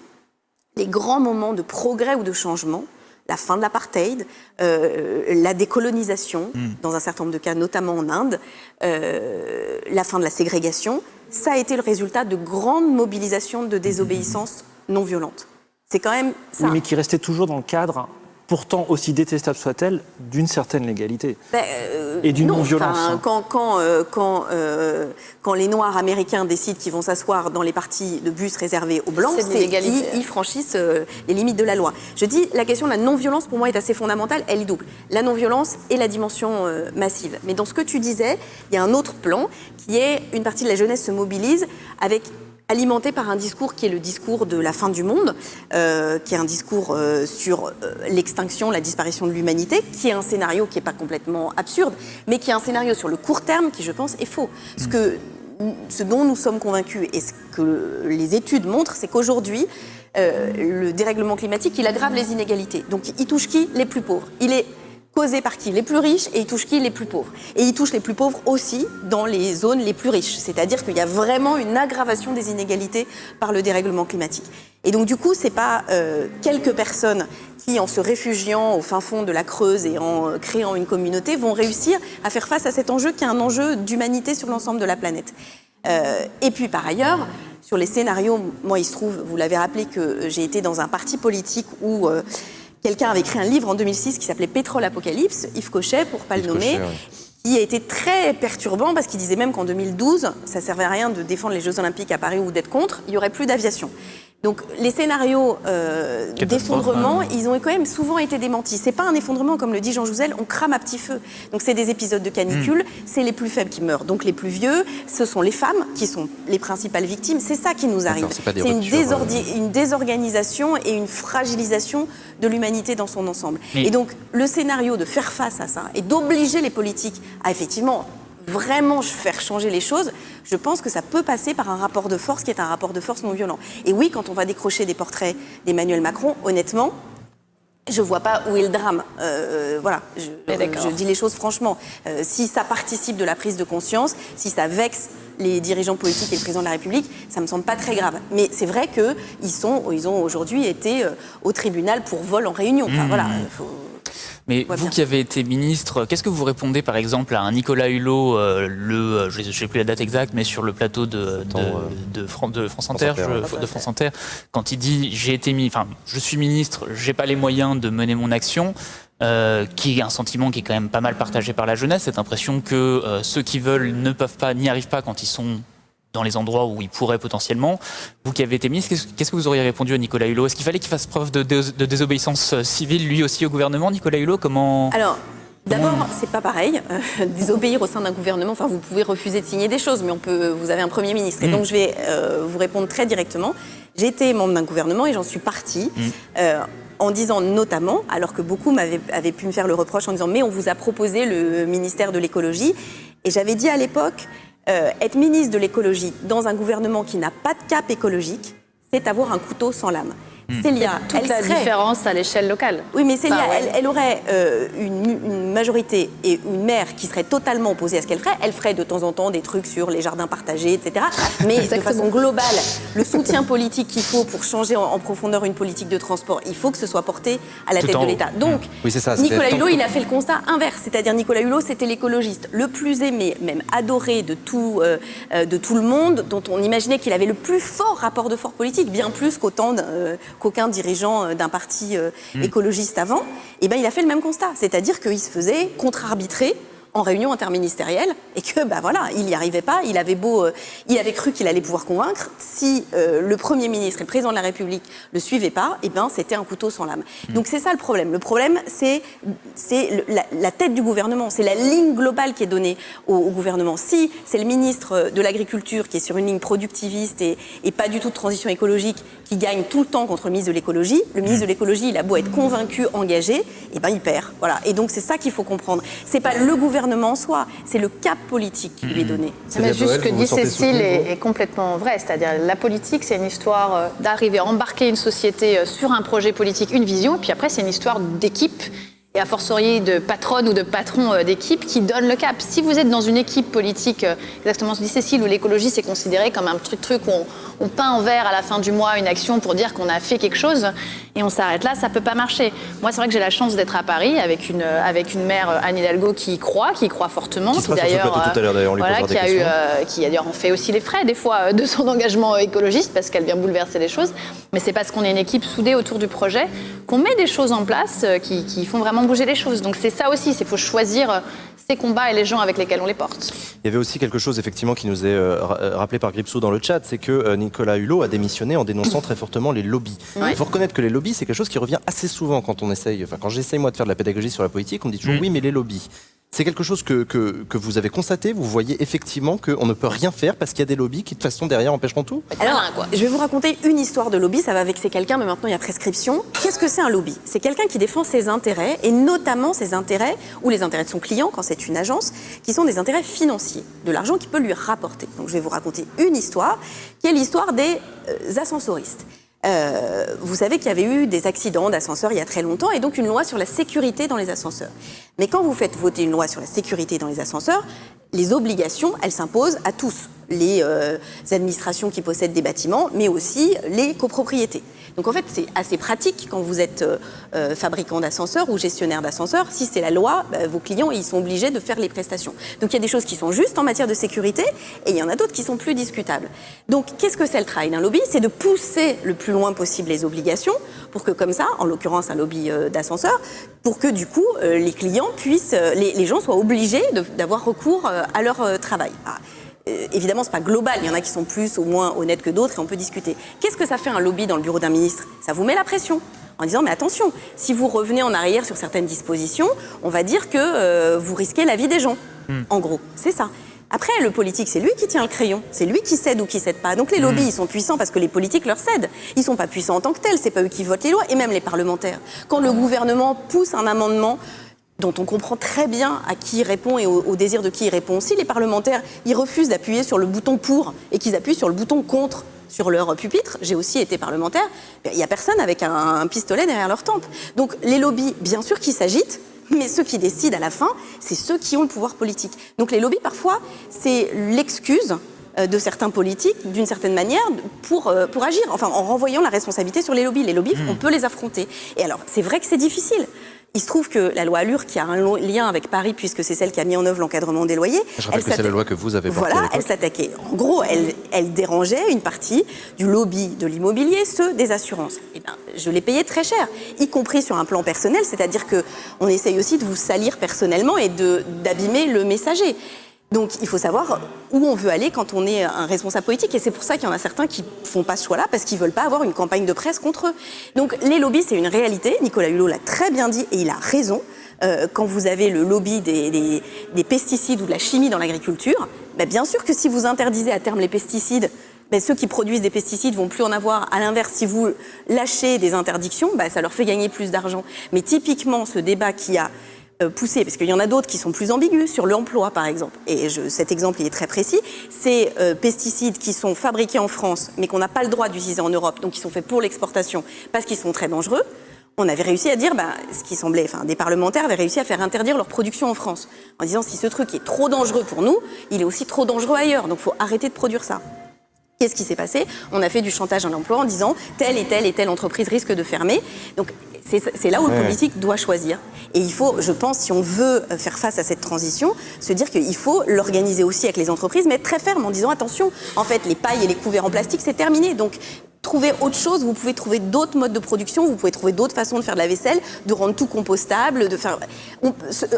les grands moments de progrès ou de changement, la fin de l'apartheid, la décolonisation, dans un certain nombre de cas, notamment en Inde, la fin de la ségrégation, ça a été le résultat de grandes mobilisations de désobéissance non violente. C'est quand même ça. Oui, mais qui restait toujours dans le cadre, pourtant aussi détestable soit-elle, d'une certaine légalité et d'une non-violence. Quand les Noirs américains décident qu'ils vont s'asseoir dans les parties de bus réservés aux Blancs, ils franchissent les limites de la loi. Je dis, la question de la non-violence, pour moi, est assez fondamentale. Elle est double. La non-violence et la dimension massive. Mais dans ce que tu disais, il y a un autre plan qui est une partie de la jeunesse se mobilise alimenté par un discours qui est le discours de la fin du monde, qui est un discours sur l'extinction, la disparition de l'humanité, qui est un scénario qui n'est pas complètement absurde, mais qui est un scénario sur le court terme qui, je pense, est faux. Ce dont nous sommes convaincus et ce que les études montrent, c'est qu'aujourd'hui, le dérèglement climatique, il aggrave les inégalités. Donc, il touche qui? Les plus pauvres. Il est causé par qui? Les plus riches, et il touche qui? Les plus pauvres. Et il touche les plus pauvres aussi dans les zones les plus riches. C'est-à-dire qu'il y a vraiment une aggravation des inégalités par le dérèglement climatique. Et donc du coup, c'est pas quelques personnes qui, en se réfugiant au fin fond de la Creuse et en créant une communauté, vont réussir à faire face à cet enjeu qui est un enjeu d'humanité sur l'ensemble de la planète. Et puis par ailleurs, sur les scénarios, moi il se trouve, vous l'avez rappelé, que j'ai été dans un parti politique où quelqu'un avait écrit un livre en 2006 qui s'appelait Pétrole Apocalypse, Yves Cochet, pour ne pas le nommer, qui a été très perturbant parce qu'il disait même qu'en 2012, ça ne servait à rien de défendre les Jeux Olympiques à Paris ou d'être contre, il n'y aurait plus d'aviation. Donc les scénarios d'effondrement, ils ont quand même souvent été démentis. C'est pas un effondrement, comme le dit Jean Jouzel, on crame à petit feu. Donc c'est des épisodes de canicule, c'est les plus faibles qui meurent. Donc les plus vieux, ce sont les femmes qui sont les principales victimes. C'est ça qui nous arrive. C'est une désorganisation et une fragilisation de l'humanité dans son ensemble. Et donc le scénario de faire face à ça et d'obliger les politiques à effectivement vraiment faire changer les choses, je pense que ça peut passer par un rapport de force qui est un rapport de force non violent. Et oui, quand on va décrocher des portraits d'Emmanuel Macron, honnêtement, je vois pas où est le drame. Voilà, je dis les choses franchement. Si ça participe de la prise de conscience, si ça vexe les dirigeants politiques et le président de la République, ça me semble pas très grave. Mais c'est vrai qu'ils ont aujourd'hui été au tribunal pour vol en réunion. Enfin voilà. Mais vous qui avez été ministre, qu'est-ce que vous répondez par exemple à un Nicolas Hulot, je ne sais plus la date exacte, mais sur le plateau de France Inter, quand il dit je suis ministre, j'ai pas les moyens de mener mon action, qui est un sentiment qui est quand même pas mal partagé par la jeunesse, cette impression que ceux qui veulent ne peuvent pas, n'y arrivent pas quand ils sont dans les endroits où il pourrait potentiellement. Vous qui avez été ministre, qu'est-ce que vous auriez répondu à Nicolas Hulot? Est-ce qu'il fallait qu'il fasse preuve de désobéissance civile, lui aussi, au gouvernement, Nicolas Hulot? Alors, d'abord, c'est pas pareil. Désobéir au sein d'un gouvernement, enfin, vous pouvez refuser de signer des choses, mais vous avez un Premier ministre. Et donc, je vais vous répondre très directement. J'ai été membre d'un gouvernement et j'en suis partie. En disant notamment, alors que beaucoup avaient pu me faire le reproche en disant « mais on vous a proposé le ministère de l'écologie ». Et j'avais dit à l'époque, être ministre de l'écologie dans un gouvernement qui n'a pas de cap écologique, c'est avoir un couteau sans lame. Célia, toute la différence à l'échelle locale. Oui, mais Célia, elle aurait une majorité et une maire qui serait totalement opposée à ce qu'elle ferait. Elle ferait de temps en temps des trucs sur les jardins partagés, etc. Mais de façon globale, le soutien politique qu'il faut pour changer en profondeur une politique de transport, il faut que ce soit porté à la tête de l'État. Donc, Nicolas Hulot, il a fait le constat inverse. C'est-à-dire, Nicolas Hulot, c'était l'écologiste le plus aimé, même adoré de tout le monde, dont on imaginait qu'il avait le plus fort rapport de force politique, bien plus qu'aucun dirigeant d'un parti écologiste avant, et ben il a fait le même constat, c'est-à-dire qu'il se faisait contre-arbitrer en réunion interministérielle et que voilà, il n'y arrivait pas, il avait cru qu'il allait pouvoir convaincre, si le Premier ministre et le président de la République le suivaient pas, et ben c'était un couteau sans lame. Donc c'est ça le problème. Le problème, c'est la tête du gouvernement, c'est la ligne globale qui est donnée au gouvernement. Si c'est le ministre de l'Agriculture qui est sur une ligne productiviste et pas du tout de transition écologique, qui gagne tout le temps contre le ministre de l'écologie, le ministre de l'écologie, il a beau être convaincu, engagé, et ben il perd. Voilà. Et donc c'est ça qu'il faut comprendre. C'est pas le gouvernement en soi, c'est le cap politique qui lui est donné. Mais juste ce que dit Cécile est complètement vrai, c'est-à-dire la politique, c'est une histoire d'arriver à embarquer une société sur un projet politique, une vision, et puis après c'est une histoire d'équipe, et a fortiori de patronne ou de patron d'équipe qui donne le cap. Si vous êtes dans une équipe politique, exactement ce que dit Cécile, où l'écologie c'est considéré comme un truc où on peint en vert à la fin du mois une action pour dire qu'on a fait quelque chose, et on s'arrête là, ça peut pas marcher. Moi, c'est vrai que j'ai la chance d'être à Paris avec une maire, Anne Hidalgo, qui y croit fortement, qui d'ailleurs, qui d'ailleurs en fait aussi les frais des fois de son engagement écologiste parce qu'elle vient bouleverser les choses. Mais c'est parce qu'on est une équipe soudée autour du projet qu'on met des choses en place qui font vraiment bouger les choses. Donc c'est ça aussi, il faut choisir ces combats et les gens avec lesquels on les porte. Il y avait aussi quelque chose effectivement qui nous est rappelé par Gripsou dans le chat, c'est que Nicolas Hulot a démissionné en dénonçant très fortement les lobbies. Il faut reconnaître que les lobbies, c'est quelque chose qui revient assez souvent quand j'essaye moi de faire de la pédagogie sur la politique, on me dit toujours oui, mais les lobbies. C'est quelque chose que vous avez constaté, vous voyez effectivement qu'on ne peut rien faire parce qu'il y a des lobbies qui de toute façon derrière empêcheront tout. Alors, je vais vous raconter une histoire de lobby, ça va vexer quelqu'un, mais maintenant il y a prescription. Qu'est-ce que c'est un lobby? C'est quelqu'un qui défend ses intérêts, et notamment ses intérêts, ou les intérêts de son client quand c'est une agence, qui sont des intérêts financiers, de l'argent qu'il peut lui rapporter. Donc je vais vous raconter une histoire, qui est l'histoire des ascensoristes. Vous savez qu'il y avait eu des accidents d'ascenseurs il y a très longtemps, et donc une loi sur la sécurité dans les ascenseurs. Mais quand vous faites voter une loi sur la sécurité dans les ascenseurs, les obligations, elles s'imposent à tous. Les administrations qui possèdent des bâtiments, mais aussi les copropriétés. Donc en fait, c'est assez pratique quand vous êtes fabricant d'ascenseurs ou gestionnaire d'ascenseurs. Si c'est la loi, vos clients, ils sont obligés de faire les prestations. Donc il y a des choses qui sont justes en matière de sécurité, et il y en a d'autres qui sont plus discutables. Donc qu'est-ce que c'est le travail d'un lobby? C'est de pousser le plus loin possible les obligations, pour que comme ça, en l'occurrence un lobby d'ascenseurs, pour que du coup, les clients puissent, les gens soient obligés d'avoir recours à leur travail. Évidemment, c'est pas global. Il y en a qui sont plus ou moins honnêtes que d'autres et on peut discuter. Qu'est-ce que ça fait un lobby dans le bureau d'un ministre? Ça vous met la pression en disant mais attention, si vous revenez en arrière sur certaines dispositions, on va dire que vous risquez la vie des gens. En gros, c'est ça. Après, le politique, c'est lui qui tient le crayon. C'est lui qui cède ou qui cède pas. Donc les lobbies, ils sont puissants parce que les politiques leur cèdent. Ils sont pas puissants en tant que tels. C'est pas eux qui votent les lois. Et même les parlementaires. Quand le gouvernement pousse un amendement dont on comprend très bien à qui il répond et au désir de qui il répond. Si les parlementaires, ils refusent d'appuyer sur le bouton pour et qu'ils appuient sur le bouton contre sur leur pupitre, j'ai aussi été parlementaire, il n'y a personne avec un pistolet derrière leur tempe. Donc les lobbies, bien sûr qu'ils s'agitent, mais ceux qui décident à la fin, c'est ceux qui ont le pouvoir politique. Donc les lobbies, parfois, c'est l'excuse de certains politiques, d'une certaine manière, pour agir, enfin en renvoyant la responsabilité sur les lobbies. Les lobbies, on peut les affronter. Et alors, c'est vrai que c'est difficile. Il se trouve que la loi Allure, qui a un lien avec Paris, puisque c'est celle qui a mis en œuvre l'encadrement des loyers... Je rappelle que c'est la loi que vous avez portée. Voilà, elle s'attaquait. En gros, elle dérangeait une partie du lobby de l'immobilier, ceux des assurances. Eh bien, je l'ai payé très cher, y compris sur un plan personnel, c'est-à-dire qu'on essaye aussi de vous salir personnellement et d'abîmer le messager. Donc, il faut savoir où on veut aller quand on est un responsable politique. Et c'est pour ça qu'il y en a certains qui ne font pas ce choix-là, parce qu'ils ne veulent pas avoir une campagne de presse contre eux. Donc, les lobbies, c'est une réalité. Nicolas Hulot l'a très bien dit, et il a raison. Quand vous avez le lobby des pesticides ou de la chimie dans l'agriculture, bien sûr que si vous interdisez à terme les pesticides, ceux qui produisent des pesticides vont plus en avoir. À l'inverse, si vous lâchez des interdictions, ça leur fait gagner plus d'argent. Mais typiquement, ce débat qui a poussé, parce qu'il y en a d'autres qui sont plus ambigus, sur l'emploi par exemple, et cet exemple il est très précis, ces pesticides qui sont fabriqués en France, mais qu'on n'a pas le droit d'utiliser en Europe, donc qui sont faits pour l'exportation, parce qu'ils sont très dangereux, on avait réussi à dire, ce qui semblait, des parlementaires avaient réussi à faire interdire leur production en France, en disant si ce truc est trop dangereux pour nous, il est aussi trop dangereux ailleurs, donc il faut arrêter de produire ça. Qu'est-ce qui s'est passé? On a fait du chantage à l'emploi en disant telle et telle et telle entreprise risque de fermer. Donc c'est là où le politique doit choisir. Et il faut, je pense, si on veut faire face à cette transition, se dire qu'il faut l'organiser aussi avec les entreprises, mais être très ferme en disant attention, en fait, les pailles et les couverts en plastique, c'est terminé. Donc trouvez autre chose, vous pouvez trouver d'autres modes de production, vous pouvez trouver d'autres façons de faire de la vaisselle, de rendre tout compostable, de faire...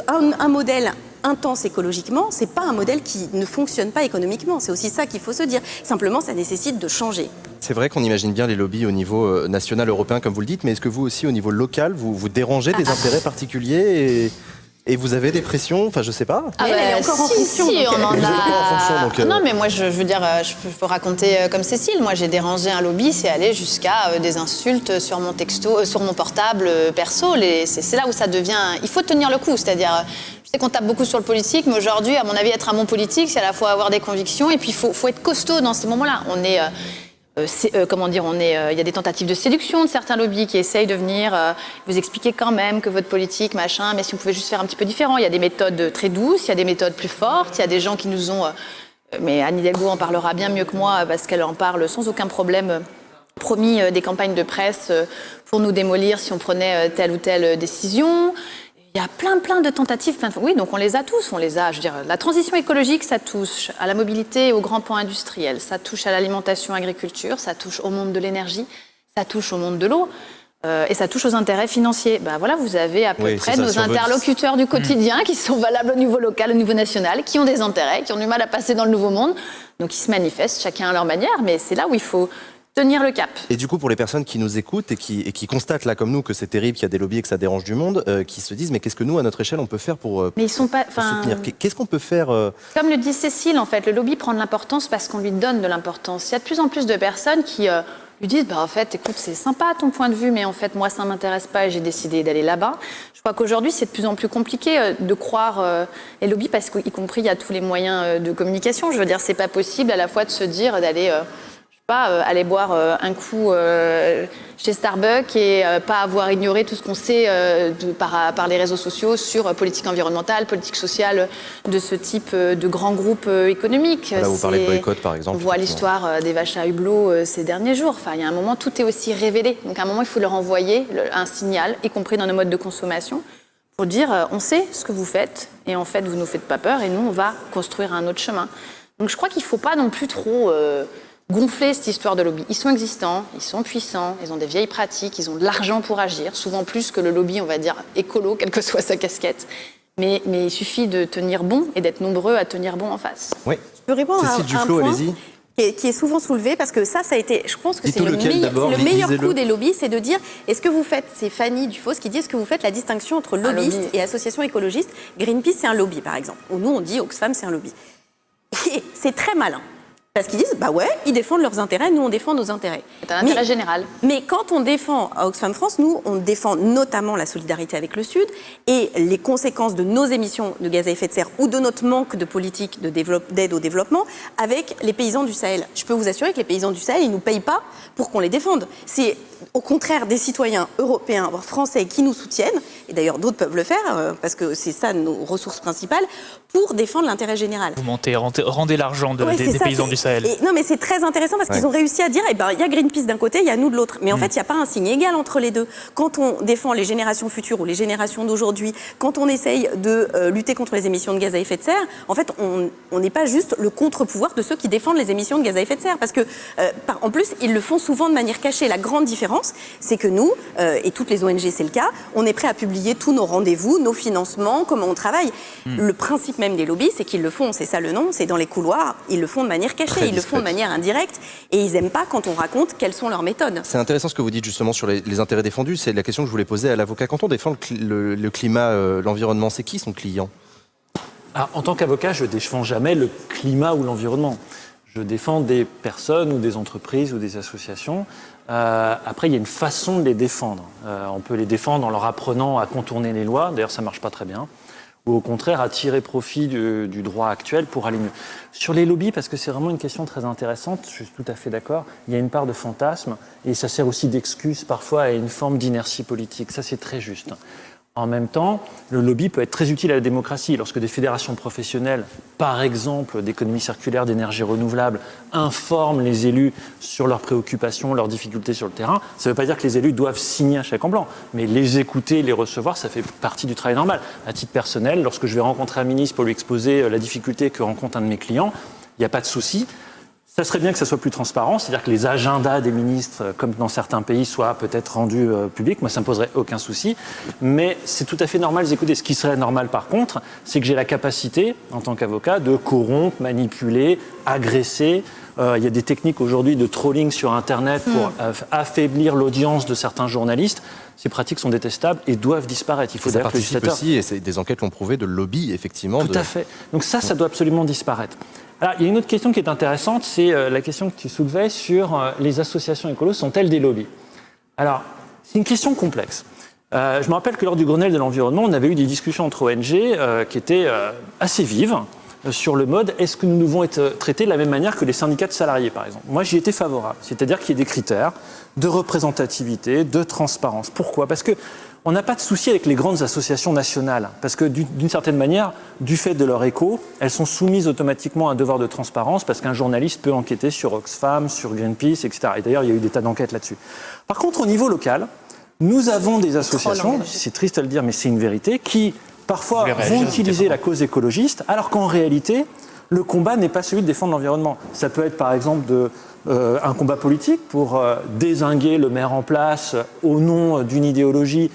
Un modèle intense écologiquement, c'est pas un modèle qui ne fonctionne pas économiquement. C'est aussi ça qu'il faut se dire. Simplement, ça nécessite de changer. C'est vrai qu'on imagine bien les lobbies au niveau national, européen, comme vous le dites, mais est-ce que vous aussi, au niveau local, vous dérangez des intérêts particuliers et vous avez des pressions, enfin je sais pas. Elle est encore en fonction. Si, on en a. Non, mais moi je veux dire, je peux raconter comme Cécile. Moi j'ai dérangé un lobby, c'est aller jusqu'à des insultes sur mon texto, sur mon portable perso. C'est là où ça devient. Il faut tenir le coup, c'est-à-dire. Je sais qu'on tape beaucoup sur le politique, mais aujourd'hui, à mon avis, être un bon politique, c'est à la fois avoir des convictions et puis il faut être costaud dans ces moments-là. On est. Il y a des tentatives de séduction de certains lobbies qui essayent de venir vous expliquer quand même que votre politique, machin, mais si on pouvait juste faire un petit peu différent. Il y a des méthodes très douces, il y a des méthodes plus fortes, il y a des gens qui nous ont... mais Anne Hidalgo en parlera bien mieux que moi parce qu'elle en parle sans aucun problème. Promis des campagnes de presse pour nous démolir si on prenait telle ou telle décision. Il y a plein de tentatives, Oui, donc on les a tous, Je veux dire, la transition écologique, ça touche à la mobilité et aux grands pans industriels, ça touche à l'alimentation, agriculture, ça touche au monde de l'énergie, ça touche au monde de l'eau, et ça touche aux intérêts financiers. Voilà, vous avez à peu près nos interlocuteurs du quotidien qui sont valables au niveau local, au niveau national, qui ont des intérêts, qui ont du mal à passer dans le nouveau monde, donc ils se manifestent chacun à leur manière, mais c'est là où il faut tenir le cap. Et du coup, pour les personnes qui nous écoutent et qui constatent là comme nous que c'est terrible, qu'il y a des lobbies et que ça dérange du monde, qui se disent mais qu'est-ce que nous, à notre échelle, on peut faire pour soutenir? Qu'est-ce qu'on peut faire Comme le dit Cécile, en fait, le lobby prend de l'importance parce qu'on lui donne de l'importance. Il y a de plus en plus de personnes qui lui disent en fait, écoute, c'est sympa ton point de vue, mais en fait, moi, ça m'intéresse pas et j'ai décidé d'aller là-bas. Je crois qu'aujourd'hui, c'est de plus en plus compliqué de croire les lobbies parce qu'y compris, il y a tous les moyens de communication. Je veux dire, c'est pas possible à la fois de se dire d'aller... aller boire un coup chez Starbucks et pas avoir ignoré tout ce qu'on sait par les réseaux sociaux sur politique environnementale, politique sociale de ce type de grands groupes économiques. Là, vous parlez de boycott, par exemple. On voit l'histoire des vaches à hublot ces derniers jours. Il y a un moment, tout est aussi révélé. Donc, à un moment, il faut leur envoyer un signal, y compris dans nos modes de consommation, pour dire on sait ce que vous faites et en fait, vous ne nous faites pas peur et nous, on va construire un autre chemin. Donc, je crois qu'il ne faut pas non plus trop... gonfler cette histoire de lobby. Ils sont existants, ils sont puissants, ils ont des vieilles pratiques, ils ont de l'argent pour agir, souvent plus que le lobby, on va dire, écolo, quelle que soit sa casquette. Mais il suffit de tenir bon et d'être nombreux à tenir bon en face. Oui. Je peux répondre à un point allez-y. Qui est souvent soulevé, parce que ça a été, je pense que c'est le meilleur coup des lobbies, c'est de dire, est-ce que vous faites, c'est Fanny Dufaux qui dit, est-ce que vous faites la distinction entre lobbyistes et associations écologistes? Greenpeace, c'est un lobby, par exemple. Ou nous, on dit Oxfam, c'est un lobby. Et c'est très malin. Parce qu'ils disent, bah ouais, ils défendent leurs intérêts, nous on défend nos intérêts. C'est un intérêt général. Mais quand on défend à Oxfam France, nous on défend notamment la solidarité avec le Sud et les conséquences de nos émissions de gaz à effet de serre ou de notre manque de politique d'aide au développement avec les paysans du Sahel. Je peux vous assurer que les paysans du Sahel, ils ne nous payent pas pour qu'on les défende. C'est au contraire des citoyens européens, voire français, qui nous soutiennent, et d'ailleurs d'autres peuvent le faire, parce que c'est ça nos ressources principales, pour défendre l'intérêt général. Vous rendez l'argent des paysans du Sahel. Non, mais c'est très intéressant parce qu'ils ont réussi à dire, il y a Greenpeace d'un côté, il y a nous de l'autre. Mais en fait, il n'y a pas un signe égal entre les deux. Quand on défend les générations futures ou les générations d'aujourd'hui, quand on essaye de lutter contre les émissions de gaz à effet de serre, en fait, on n'est pas juste le contre-pouvoir de ceux qui défendent les émissions de gaz à effet de serre. Parce que, en plus, ils le font souvent de manière cachée. La grande différence, c'est que nous, et toutes les ONG, c'est le cas, on est prêt à publier tous nos rendez-vous, nos financements, comment on travaille. Le principe même des lobbies, c'est qu'ils le font, c'est ça le nom, c'est dans les couloirs, ils le font de manière cachée, ils le font de manière indirecte, et ils n'aiment pas quand on raconte quelles sont leurs méthodes. C'est intéressant ce que vous dites justement sur les intérêts défendus, c'est la question que je voulais poser à l'avocat. Quand on défend le climat, l'environnement, c'est qui son client ? En tant qu'avocat, je ne défends jamais le climat ou l'environnement. Je défends des personnes ou des entreprises ou des associations. Après, il y a une façon de les défendre. On peut les défendre en leur apprenant à contourner les lois. D'ailleurs, ça ne marche pas très bien. Ou au contraire, à tirer profit du droit actuel pour aller mieux. Sur les lobbies, parce que c'est vraiment une question très intéressante, je suis tout à fait d'accord, il y a une part de fantasme et ça sert aussi d'excuse parfois à une forme d'inertie politique. Ça, c'est très juste. En même temps, le lobby peut être très utile à la démocratie. Lorsque des fédérations professionnelles, par exemple d'économie circulaire, d'énergie renouvelable, informent les élus sur leurs préoccupations, leurs difficultés sur le terrain, ça ne veut pas dire que les élus doivent signer un chèque en blanc. Mais les écouter, les recevoir, ça fait partie du travail normal. À titre personnel, lorsque je vais rencontrer un ministre pour lui exposer la difficulté que rencontre un de mes clients, il n'y a pas de souci. Ça serait bien que ça soit plus transparent, c'est-à-dire que les agendas des ministres, comme dans certains pays, soient peut-être rendus publics. Moi, ça ne me poserait aucun souci. Mais c'est tout à fait normal d'écouter. Ce qui serait normal, par contre, c'est que j'ai la capacité, en tant qu'avocat, de corrompre, manipuler, agresser. Il y a des techniques aujourd'hui de trolling sur Internet pour affaiblir l'audience de certains journalistes. Ces pratiques sont détestables et doivent disparaître. Il faut ça participe aussi, et des enquêtes l'ont prouvé, de lobby, effectivement. Tout à fait. Donc ça doit absolument disparaître. Alors, il y a une autre question qui est intéressante, c'est la question que tu soulevais sur les associations écolos, sont-elles des lobbies ? Alors, c'est une question complexe. Je me rappelle que lors du Grenelle de l'environnement, on avait eu des discussions entre ONG qui étaient assez vives sur le mode « est-ce que nous devons être traités de la même manière que les syndicats de salariés ?» par exemple. Moi, j'y étais favorable, c'est-à-dire qu'il y ait des critères de représentativité, de transparence. Pourquoi ? Parce que on n'a pas de souci avec les grandes associations nationales, parce que d'une certaine manière, du fait de leur écho, elles sont soumises automatiquement à un devoir de transparence, parce qu'un journaliste peut enquêter sur Oxfam, sur Greenpeace, etc. Et d'ailleurs, il y a eu des tas d'enquêtes là-dessus. Par contre, au niveau local, nous avons des associations, c'est triste à le dire, mais c'est une vérité, qui parfois vont utiliser la cause écologiste, alors qu'en réalité, le combat n'est pas celui de défendre l'environnement. Ça peut être par exemple un combat politique pour dézinguer le maire en place au nom d'une idéologie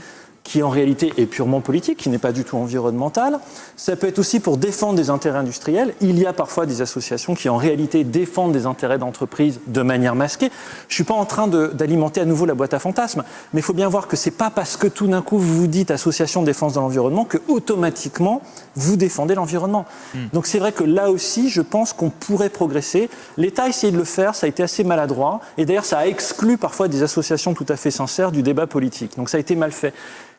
qui en réalité est purement politique, qui n'est pas du tout environnementale. Ça peut être aussi pour défendre des intérêts industriels. Il y a parfois des associations qui en réalité défendent des intérêts d'entreprise de manière masquée. Je ne suis pas en train d'alimenter à nouveau la boîte à fantasmes, mais il faut bien voir que ce n'est pas parce que tout d'un coup vous vous dites association de défense de l'environnement que automatiquement vous défendez l'environnement. Donc c'est vrai que là aussi, je pense qu'on pourrait progresser. L'État a essayé de le faire, ça a été assez maladroit, et d'ailleurs ça a exclu parfois des associations tout à fait sincères du débat politique. Donc ça a été mal fait.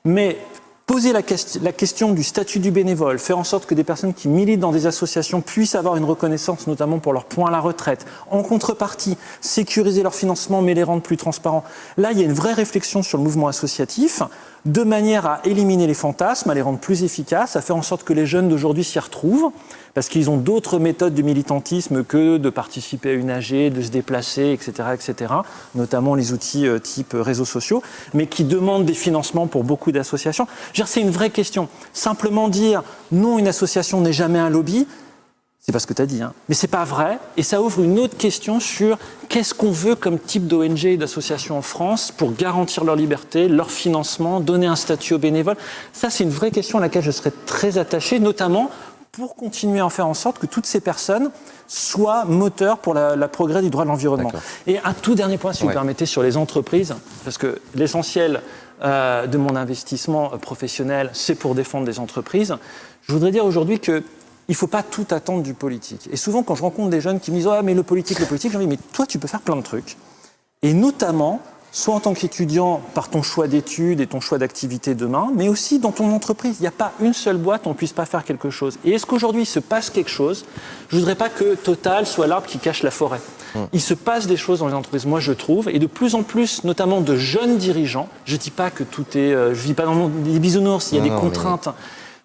Mais poser la question du statut du bénévole, faire en sorte que des personnes qui militent dans des associations puissent avoir une reconnaissance, notamment pour leur point à la retraite, en contrepartie, sécuriser leur financement mais les rendre plus transparents. Là, il y a une vraie réflexion sur le mouvement associatif, de manière à éliminer les fantasmes, à les rendre plus efficaces, à faire en sorte que les jeunes d'aujourd'hui s'y retrouvent, parce qu'ils ont d'autres méthodes de militantisme que de participer à une AG, de se déplacer, etc., notamment les outils type réseaux sociaux, mais qui demandent des financements pour beaucoup d'associations. Je veux dire, c'est une vraie question. Simplement dire non, une association n'est jamais un lobby, c'est pas ce que tu as dit, hein. Mais c'est pas vrai, et ça ouvre une autre question sur qu'est-ce qu'on veut comme type d'ONG et d'association en France pour garantir leur liberté, leur financement, donner un statut aux bénévoles. Ça, c'est une vraie question à laquelle je serais très attaché, notamment pour continuer à en faire en sorte que toutes ces personnes soient moteurs pour la progrès du droit de l'environnement. D'accord. Et un tout dernier point, si vous permettez, sur les entreprises, parce que l'essentiel de mon investissement professionnel, c'est pour défendre des entreprises. Je voudrais dire aujourd'hui que il ne faut pas tout attendre du politique. Et souvent, quand je rencontre des jeunes qui me disent « Ah, mais le politique, j'en dis « Mais toi, tu peux faire plein de trucs. » Et notamment, soit en tant qu'étudiant, par ton choix d'études et ton choix d'activité demain, mais aussi dans ton entreprise. Il n'y a pas une seule boîte où on ne puisse pas faire quelque chose. Et est-ce qu'aujourd'hui, il se passe quelque chose ? Je ne voudrais pas que Total soit l'arbre qui cache la forêt. Il se passe des choses dans les entreprises, moi je trouve, et de plus en plus, notamment de jeunes dirigeants. Je ne dis pas que tout est... je ne vis pas dans les bisounours, il y a des contraintes.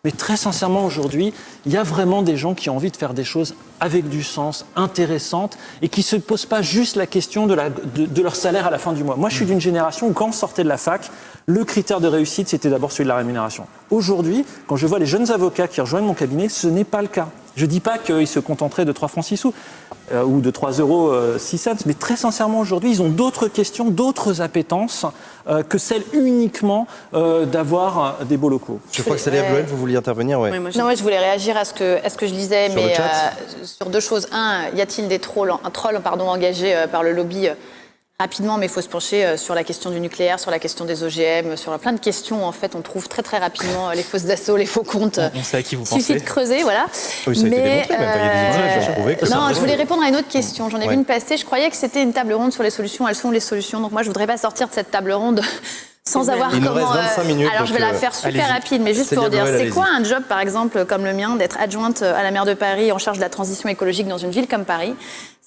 Mais très sincèrement, aujourd'hui, il y a vraiment des gens qui ont envie de faire des choses avec du sens, intéressantes, et qui ne se posent pas juste la question de leur salaire à la fin du mois. Moi, je suis d'une génération où, quand on sortait de la fac, le critère de réussite, c'était d'abord celui de la rémunération. Aujourd'hui, quand je vois les jeunes avocats qui rejoignent mon cabinet, ce n'est pas le cas. Je ne dis pas qu'ils se contenteraient de 3 francs 6 sous ou de 3 euros 6 cents, mais très sincèrement, aujourd'hui, ils ont d'autres questions, d'autres appétences que celles uniquement d'avoir des beaux locaux. Je crois que Célia Bluel, vous vouliez intervenir, ouais. Non, je voulais réagir à ce que je disais, mais sur 2 choses. Y a-t-il des trolls engagés par le lobby rapidement, mais il faut se pencher sur la question du nucléaire, sur la question des OGM, sur plein de questions. En fait, on trouve très très rapidement les fausses d'assaut, les faux comptes. On sait à qui vous pensez. Il suffit de creuser, voilà. Oui, ça a été démontré, même. Il y a des images, j'ai trouvé que ça Non, je voulais ressemble. répondre à une autre question. J'en ai vu une passer. Je croyais que c'était une table ronde sur les solutions. Elles sont les solutions. Donc moi, je voudrais pas sortir de cette table ronde sans avoir Il nous comment... reste 25 minutes. Alors, je vais la faire super rapide, mais juste Célia pour dire, Bluel, c'est allez-y. quoi un job, par exemple, comme le mien, d'être adjointe à la maire de Paris en charge de la transition écologique dans une ville comme Paris ?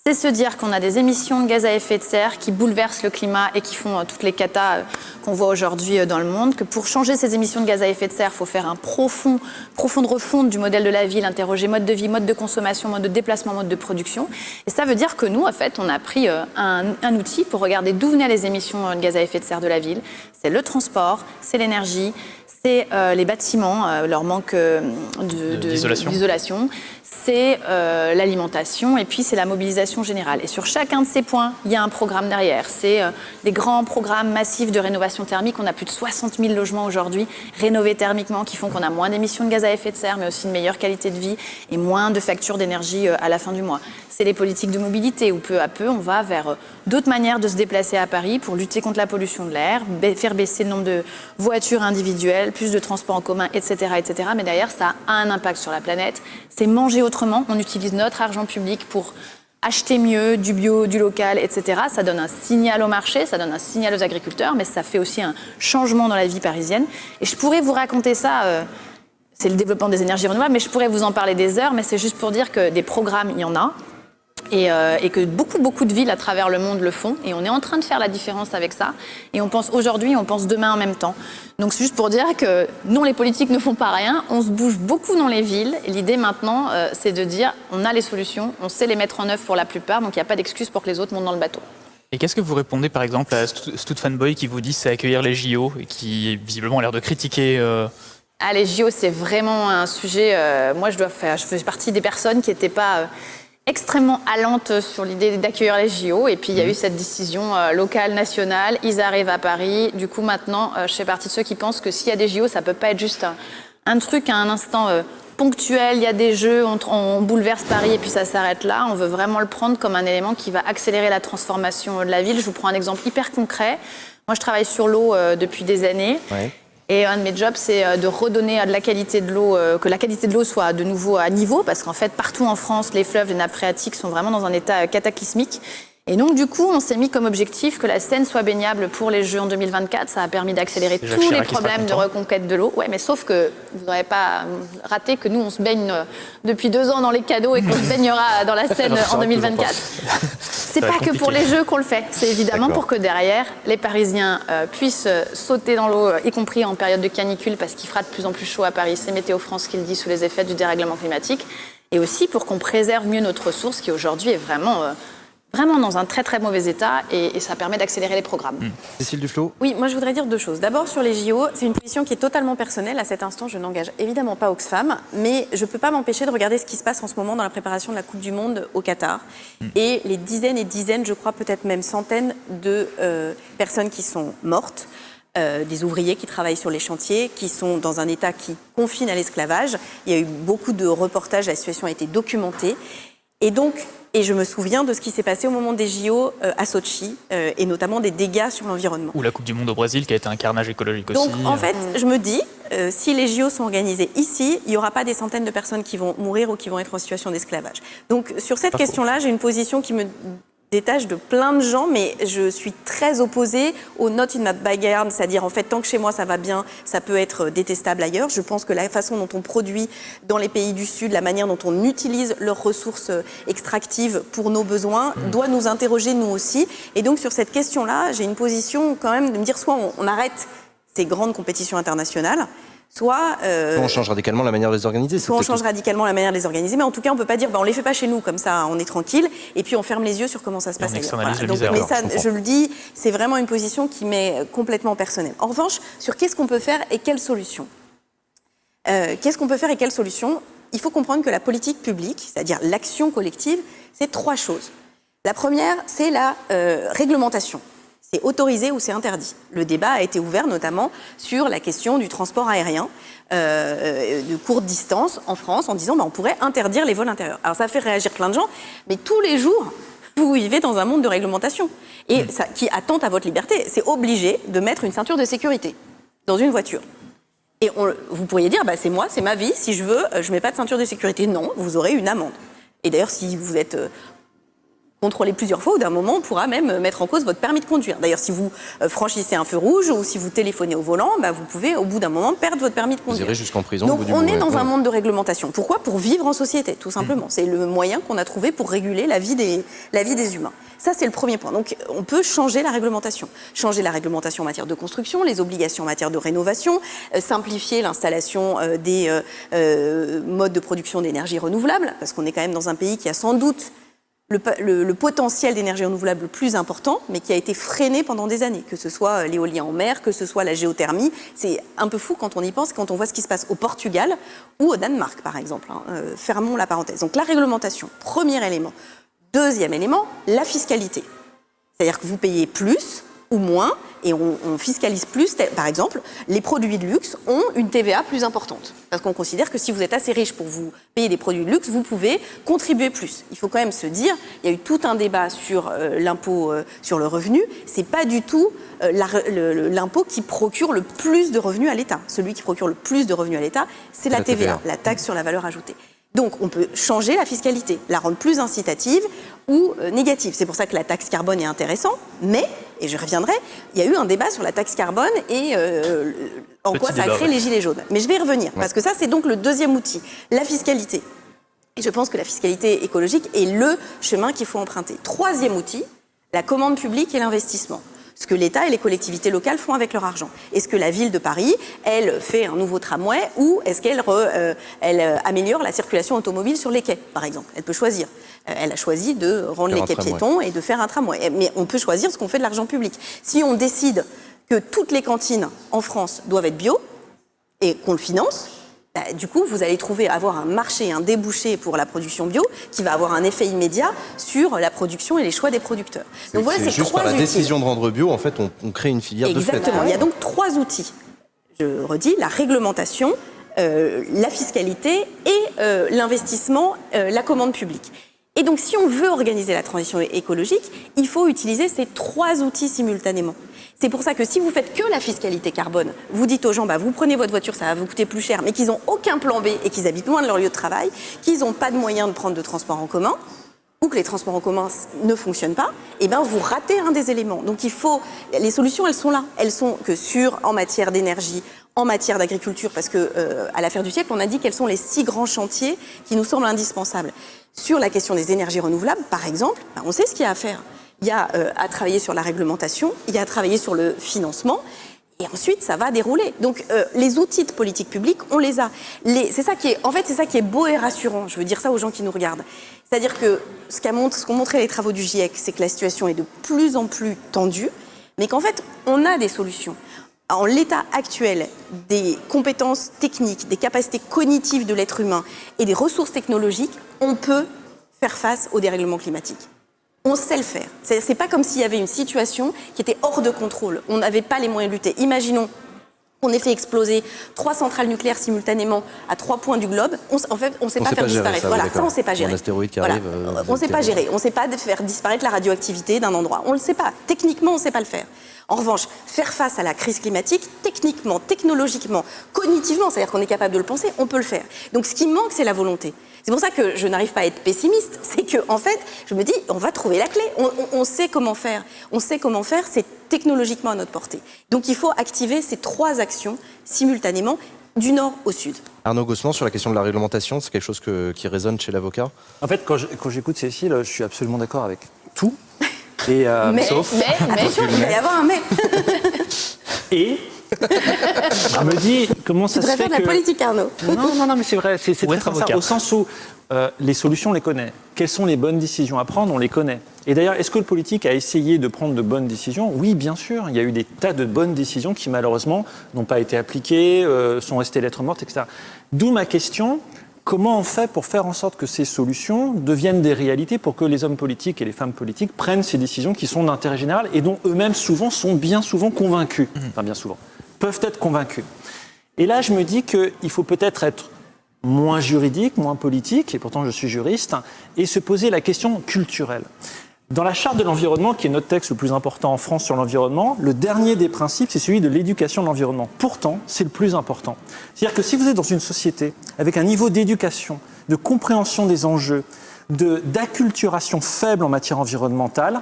C'est se dire qu'on a des émissions de gaz à effet de serre qui bouleversent le climat et qui font toutes les catas qu'on voit aujourd'hui dans le monde, que pour changer ces émissions de gaz à effet de serre, il faut faire un profonde refonte du modèle de la ville, interroger mode de vie, mode de consommation, mode de déplacement, mode de production. Et ça veut dire que nous, en fait, on a pris un outil pour regarder d'où venaient les émissions de gaz à effet de serre de la ville. C'est le transport, c'est l'énergie, c'est les bâtiments, leur manque d'isolation. C'est l'alimentation et puis c'est la mobilisation générale. Et sur chacun de ces points, il y a un programme derrière. C'est des grands programmes massifs de rénovation thermique. On a plus de 60 000 logements aujourd'hui rénovés thermiquement qui font qu'on a moins d'émissions de gaz à effet de serre, mais aussi une meilleure qualité de vie et moins de factures d'énergie à la fin du mois. C'est les politiques de mobilité où peu à peu, on va vers d'autres manières de se déplacer à Paris pour lutter contre la pollution de l'air, faire baisser le nombre de voitures individuelles, plus de transports en commun, etc., etc. Mais derrière, ça a un impact sur la planète. C'est manger autrement. On utilise notre argent public pour acheter mieux, du bio, du local, etc. Ça donne un signal au marché, ça donne un signal aux agriculteurs, mais ça fait aussi un changement dans la vie parisienne. Et je pourrais vous raconter ça... c'est le développement des énergies renouvelables, mais je pourrais vous en parler des heures, mais c'est juste pour dire que des programmes, il y en a. Et que beaucoup de villes à travers le monde le font. Et on est en train de faire la différence avec ça. Et on pense aujourd'hui, on pense demain en même temps. Donc c'est juste pour dire que non, les politiques ne font pas rien. On se bouge beaucoup dans les villes. Et l'idée maintenant, c'est de dire, on a les solutions, on sait les mettre en œuvre pour la plupart. Donc il n'y a pas d'excuse pour que les autres montent dans le bateau. Et qu'est-ce que vous répondez par exemple à Stout Fanboy qui vous dit c'est accueillir les JO et qui visiblement a l'air de critiquer... Ah, les JO, c'est vraiment un sujet... moi, je faisais partie des personnes qui n'étaient pas... extrêmement allante sur l'idée d'accueillir les JO. Et puis, il y a eu cette décision locale, nationale. Ils arrivent à Paris. Du coup, maintenant, je fais partie de ceux qui pensent que s'il y a des JO, ça ne peut pas être juste un truc à un instant ponctuel. Il y a des jeux, on bouleverse Paris et puis ça s'arrête là. On veut vraiment le prendre comme un élément qui va accélérer la transformation de la ville. Je vous prends un exemple hyper concret. Moi, je travaille sur l'eau depuis des années. Ouais. Et un de mes jobs, c'est de redonner de la qualité de l'eau, que la qualité de l'eau soit de nouveau à niveau, parce qu'en fait, partout en France, les fleuves, les nappes phréatiques sont vraiment dans un état cataclysmique. Et donc, du coup, on s'est mis comme objectif que la Seine soit baignable pour les Jeux en 2024. Ça a permis d'accélérer tous les problèmes de reconquête de l'eau. Ouais, mais sauf que vous n'aurez pas raté que nous, on se baigne depuis 2 ans dans les cadeaux et qu'on se baignera dans la Seine en 2024. C'est pas que pour les Jeux qu'on le fait. C'est évidemment pour que derrière, les Parisiens puissent sauter dans l'eau, y compris en période de canicule, parce qu'il fera de plus en plus chaud à Paris. C'est Météo France qui le dit, sous les effets du dérèglement climatique. Et aussi pour qu'on préserve mieux notre ressource, qui aujourd'hui est vraiment dans un très très mauvais état, et ça permet d'accélérer les programmes. Cécile Duflot ? Oui, moi je voudrais dire 2 choses. D'abord sur les JO, c'est une position qui est totalement personnelle. À cet instant, je n'engage évidemment pas Oxfam, mais je ne peux pas m'empêcher de regarder ce qui se passe en ce moment dans la préparation de la Coupe du Monde au Qatar. Et les dizaines et dizaines, je crois peut-être même centaines de personnes qui sont mortes, des ouvriers qui travaillent sur les chantiers, qui sont dans un état qui confine à l'esclavage. Il y a eu beaucoup de reportages, la situation a été documentée. Et je me souviens de ce qui s'est passé au moment des JO à Sochi, et notamment des dégâts sur l'environnement. Ou la Coupe du Monde au Brésil, qui a été un carnage écologique aussi. Donc, en fait, je me dis, si les JO sont organisés ici, il n'y aura pas des centaines de personnes qui vont mourir ou qui vont être en situation d'esclavage. Donc sur cette question-là, j'ai une position qui me détache de plein de gens, mais je suis très opposée au not in my backyard, c'est-à-dire en fait tant que chez moi ça va bien, ça peut être détestable ailleurs. Je pense que la façon dont on produit dans les pays du Sud, la manière dont on utilise leurs ressources extractives pour nos besoins, doit nous interroger nous aussi. Et donc sur cette question-là, j'ai une position quand même de me dire soit on arrête ces grandes compétitions internationales, soit on change radicalement la manière de les organiser. Soit on change radicalement la manière de les organiser, mais en tout cas, on ne peut pas dire on ne les fait pas chez nous, comme ça, on est tranquille, et puis on ferme les yeux sur comment ça se passe ailleurs. Voilà. Donc, mais ça, je le dis, c'est vraiment une position qui m'est complètement personnelle. En revanche, sur qu'est-ce qu'on peut faire et quelles solutions Qu'est-ce qu'on peut faire et quelles solutions Il faut comprendre que la politique publique, c'est-à-dire l'action collective, c'est 3 choses. La première, c'est la réglementation. C'est autorisé ou c'est interdit. Le débat a été ouvert notamment sur la question du transport aérien de courte distance en France en disant on pourrait interdire les vols intérieurs. Alors ça fait réagir plein de gens, mais tous les jours, vous vivez dans un monde de réglementation et ça, qui attente à votre liberté. C'est obligé de mettre une ceinture de sécurité dans une voiture. Et vous pourriez dire c'est moi, c'est ma vie, si je veux, je ne mets pas de ceinture de sécurité. Non, vous aurez une amende. Et d'ailleurs, si vous êtes contrôler plusieurs fois, ou d'un moment, on pourra même mettre en cause votre permis de conduire. D'ailleurs, si vous franchissez un feu rouge ou si vous téléphonez au volant, vous pouvez, au bout d'un moment, perdre votre permis de conduire. Vous irez jusqu'en prison. Donc, on est dans un monde de réglementation. Pourquoi ? Pour vivre en société, tout simplement. C'est le moyen qu'on a trouvé pour réguler la vie des humains. Ça, c'est le premier point. Donc, on peut changer la réglementation. Changer la réglementation en matière de construction, les obligations en matière de rénovation, simplifier l'installation des modes de production d'énergie renouvelable, parce qu'on est quand même dans un pays qui a sans doute le potentiel d'énergie renouvelable le plus important, mais qui a été freiné pendant des années, que ce soit l'éolien en mer, que ce soit la géothermie. C'est un peu fou quand on y pense, quand on voit ce qui se passe au Portugal ou au Danemark, par exemple. Fermons la parenthèse. Donc la réglementation, premier élément. Deuxième élément, la fiscalité. C'est-à-dire que vous payez plus ou moins, et on fiscalise plus. Par exemple, les produits de luxe ont une TVA plus importante. Parce qu'on considère que si vous êtes assez riche pour vous payer des produits de luxe, vous pouvez contribuer plus. Il faut quand même se dire, il y a eu tout un débat sur l'impôt sur le revenu. C'est pas du tout l'impôt qui procure le plus de revenus à l'État. Celui qui procure le plus de revenus à l'État, c'est la TVA, la taxe sur la valeur ajoutée. Donc, on peut changer la fiscalité, la rendre plus incitative ou négative. C'est pour ça que la taxe carbone est intéressante, mais, et je reviendrai, il y a eu un débat sur la taxe carbone et en quoi ça a créé les gilets jaunes. Mais je vais y revenir, parce que ça, c'est donc le deuxième outil, la fiscalité. Et je pense que la fiscalité écologique est le chemin qu'il faut emprunter. Troisième outil, la commande publique et l'investissement. Ce que l'État et les collectivités locales font avec leur argent. Est-ce que la ville de Paris, elle fait un nouveau tramway ou est-ce qu'elle améliore la circulation automobile sur les quais, par exemple ? Elle peut choisir. Elle a choisi de rendre les quais piétons et de faire un tramway. Mais on peut choisir ce qu'on fait de l'argent public. Si on décide que toutes les cantines en France doivent être bio et qu'on le finance, du coup, vous allez avoir un marché, un débouché pour la production bio qui va avoir un effet immédiat sur la production et les choix des producteurs. Donc voilà, c'est juste par la décision de rendre bio, en fait, on crée une filière de fait. Exactement. Il y a donc 3 outils. Je redis, la réglementation, la fiscalité et l'investissement, la commande publique. Et donc, si on veut organiser la transition écologique, il faut utiliser ces 3 outils simultanément. C'est pour ça que si vous faites que la fiscalité carbone, vous dites aux gens, vous prenez votre voiture, ça va vous coûter plus cher, mais qu'ils n'ont aucun plan B et qu'ils habitent loin de leur lieu de travail, qu'ils n'ont pas de moyens de prendre de transport en commun, ou que les transports en commun ne fonctionnent pas, vous ratez un des éléments. Donc les solutions, elles sont là. Elles sont que en matière d'énergie, en matière d'agriculture, parce que à l'affaire du siècle, on a dit quels sont les 6 grands chantiers qui nous semblent indispensables. Sur la question des énergies renouvelables, par exemple, on sait ce qu'il y a à faire. Il y a à travailler sur la réglementation, il y a à travailler sur le financement, et ensuite, ça va dérouler. Donc, les outils de politique publique, on les a. C'est ça qui est beau et rassurant. Je veux dire ça aux gens qui nous regardent. C'est-à-dire que ce qu'ont montré les travaux du GIEC, c'est que la situation est de plus en plus tendue, mais qu'en fait, on a des solutions. En l'état actuel des compétences techniques, des capacités cognitives de l'être humain et des ressources technologiques, on peut faire face au dérèglement climatique. On sait le faire. C'est pas comme s'il y avait une situation qui était hors de contrôle. On n'avait pas les moyens de lutter. Imaginons On ait fait exploser 3 centrales nucléaires simultanément à 3 points du globe. En fait, on ne sait pas faire disparaître. Voilà, ça, on ne sait pas gérer. Un astéroïde qui voilà. arrive. On ne sait pas gérer. On ne sait pas faire disparaître la radioactivité d'un endroit. On ne le sait pas. Techniquement, on ne sait pas le faire. En revanche, faire face à la crise climatique, techniquement, technologiquement, cognitivement, c'est-à-dire qu'on est capable de le penser, on peut le faire. Donc ce qui manque, c'est la volonté. C'est pour ça que je n'arrive pas à être pessimiste. C'est que, en fait, je me dis, on va trouver la clé. On sait comment faire. On sait comment faire, c'est technologiquement à notre portée. Donc il faut activer ces 3 actions simultanément, du nord au sud. Arnaud Gossement, sur la question de la réglementation, c'est quelque chose qui résonne chez l'avocat? En fait, quand j'écoute Cécile, je suis absolument d'accord avec tout. Et, attention, il va y avoir un mais. Et je me dis, comment ça se fait que... Tu devrais faire de la politique, Arnaud. Non, mais c'est vrai, c'est très sincère, au sens où les solutions, on les connaît. Quelles sont les bonnes décisions à prendre, on les connaît. Et d'ailleurs, est-ce que le politique a essayé de prendre de bonnes décisions? Oui, bien sûr. Il y a eu des tas de bonnes décisions qui, malheureusement, n'ont pas été appliquées, sont restées lettres mortes, etc. D'où ma question... Comment on fait pour faire en sorte que ces solutions deviennent des réalités pour que les hommes politiques et les femmes politiques prennent ces décisions qui sont d'intérêt général et dont eux-mêmes sont bien souvent convaincus, peuvent être convaincus. Et là, je me dis qu'il faut peut-être être moins juridique, moins politique, et pourtant je suis juriste, et se poser la question culturelle. Dans la Charte de l'environnement, qui est notre texte le plus important en France sur l'environnement, le dernier des principes, c'est celui de l'éducation de l'environnement. Pourtant, c'est le plus important. C'est-à-dire que si vous êtes dans une société avec un niveau d'éducation, de compréhension des enjeux, d'acculturation faible en matière environnementale,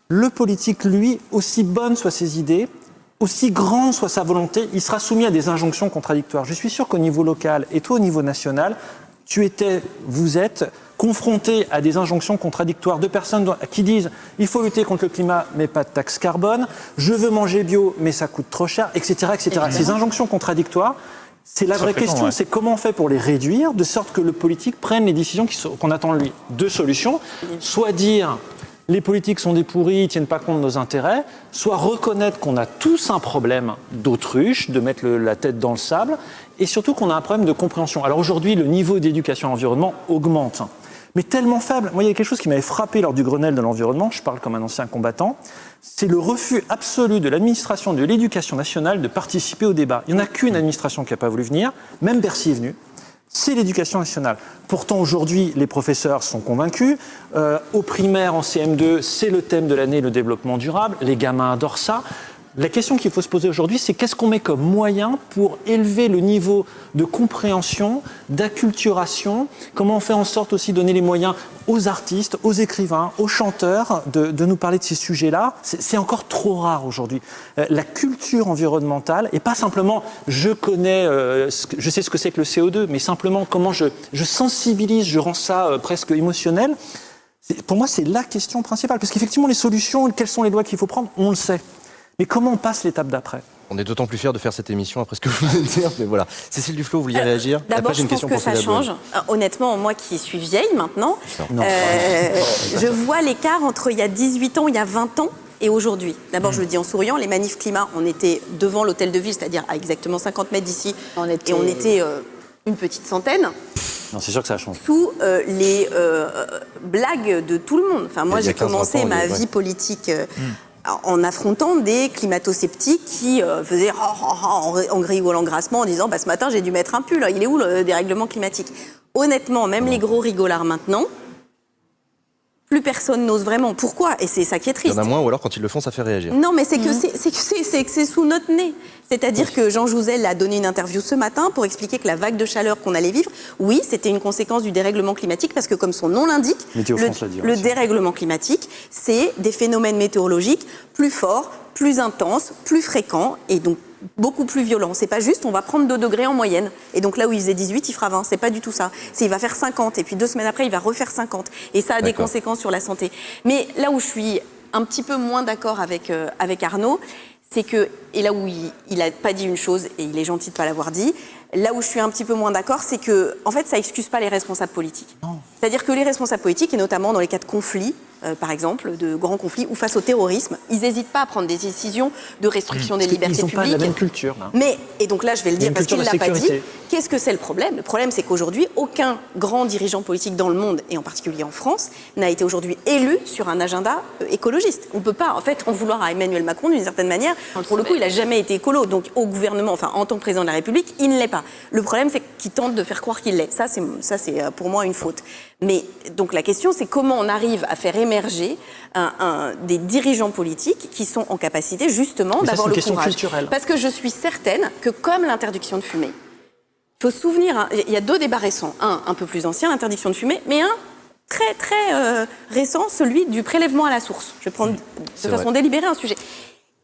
le politique, lui, aussi bonne soient ses idées, aussi grande soit sa volonté, il sera soumis à des injonctions contradictoires. Je suis sûr qu'au niveau local et toi au niveau national, vous êtes confrontés à des injonctions contradictoires de personnes qui disent « il faut lutter contre le climat, mais pas de taxe carbone »,« je veux manger bio, mais ça coûte trop cher », etc. etc. Ces injonctions contradictoires, c'est la vraie question, c'est comment on fait pour les réduire, de sorte que le politique prenne les décisions qu'on attend de lui. 2 solutions, soit dire « les politiques sont des pourris, ils ne tiennent pas compte de nos intérêts », soit reconnaître qu'on a tous un problème d'autruche, de mettre la tête dans le sable, et surtout qu'on a un problème de compréhension. Alors aujourd'hui, le niveau d'éducation à l'environnement augmente, mais tellement faible. Moi, il y a quelque chose qui m'avait frappé lors du Grenelle de l'environnement, je parle comme un ancien combattant, c'est le refus absolu de l'administration de l'éducation nationale de participer au débat. Il n'y en a qu'une administration qui n'a pas voulu venir, même Bercy est venu, c'est l'éducation nationale. Pourtant, aujourd'hui, les professeurs sont convaincus. Au primaire, en CM2, c'est le thème de l'année, le développement durable. Les gamins adorent ça. La question qu'il faut se poser aujourd'hui, c'est qu'est-ce qu'on met comme moyen pour élever le niveau de compréhension, d'acculturation? Comment on fait en sorte aussi de donner les moyens aux artistes, aux écrivains, aux chanteurs de nous parler de ces sujets-là? C'est encore trop rare aujourd'hui. La culture environnementale, et pas simplement je connais, je sais ce que c'est que le CO2, mais simplement comment je sensibilise, je rends ça presque émotionnel. Pour moi, c'est la question principale. Parce qu'effectivement, les solutions, quelles sont les lois qu'il faut prendre, on le sait. Mais comment on passe l'étape d'après? On est d'autant plus fiers de faire cette émission après ce que vous venez de dire, mais voilà. Cécile Duflot, vous vouliez réagir? D'abord, je pense que ça change. Honnêtement, moi qui suis vieille maintenant, je vois l'écart entre il y a 18 ans, il y a 20 ans et aujourd'hui. D'abord, je le dis en souriant, les manifs climat, on était devant l'hôtel de ville, c'est-à-dire à exactement 50 mètres d'ici, et on était une petite centaine. Non, c'est sûr que ça change. Sous les blagues de tout le monde. Enfin, moi, j'ai commencé ma vie politique... en affrontant des climato-sceptiques qui faisaient en rigolant grassement en disant ce matin j'ai dû mettre un pull, il est où le dérèglement climatique? Honnêtement, même les gros rigolards maintenant, plus personne n'ose vraiment. Pourquoi? Et c'est ça qui est triste. Il y en a moins, ou alors quand ils le font, ça fait réagir. Non, mais c'est que c'est sous notre nez. C'est-à-dire que Jean Jouzel a donné une interview ce matin pour expliquer que la vague de chaleur qu'on allait vivre, oui, c'était une conséquence du dérèglement climatique, parce que comme son nom l'indique, le dérèglement climatique, c'est des phénomènes météorologiques plus forts, plus intenses, plus fréquents, et donc beaucoup plus violents. C'est pas juste, on va prendre 2 degrés en moyenne. Et donc là où il faisait 18, il fera 20. C'est pas du tout ça. Il va faire 50, et puis 2 semaines après, il va refaire 50. Et ça a des conséquences sur la santé. Mais là où je suis un petit peu moins d'accord avec Arnaud, c'est que, et là où il n'a pas dit une chose, et il est gentil de ne pas l'avoir dit, là où je suis un petit peu moins d'accord, c'est que, en fait, ça n'excuse pas les responsables politiques. C'est-à-dire que les responsables politiques, et notamment dans les cas de conflit, par exemple, de grands conflits, ou face au terrorisme, ils n'hésitent pas à prendre des décisions de restriction des libertés publiques. Ils n'ont pas la même culture. Là. Et donc là, je vais le dire parce qu'il ne l'a pas dit. Qu'est-ce que c'est le problème ? Le problème, c'est qu'aujourd'hui, aucun grand dirigeant politique dans le monde, et en particulier en France, n'a été aujourd'hui élu sur un agenda écologiste. On ne peut pas, en fait, en vouloir à Emmanuel Macron d'une certaine manière. Pour le coup, il n'a jamais été écolo. Donc, au gouvernement, enfin, en tant que président de la République, il ne l'est pas. Le problème, c'est qu'il tente de faire croire qu'il l'est. Ça, c'est pour moi une faute. Mais donc, la question, c'est comment on arrive à faire émerger des dirigeants politiques qui sont en capacité, justement, d'avoir le courage. Culturelle. Parce que je suis certaine que, comme l'interdiction de fumer, il faut se souvenir, il y a 2 débats récents. Un peu plus ancien, l'interdiction de fumer, mais un très, très récent, celui du prélèvement à la source. Je vais prendre de façon délibérée un sujet.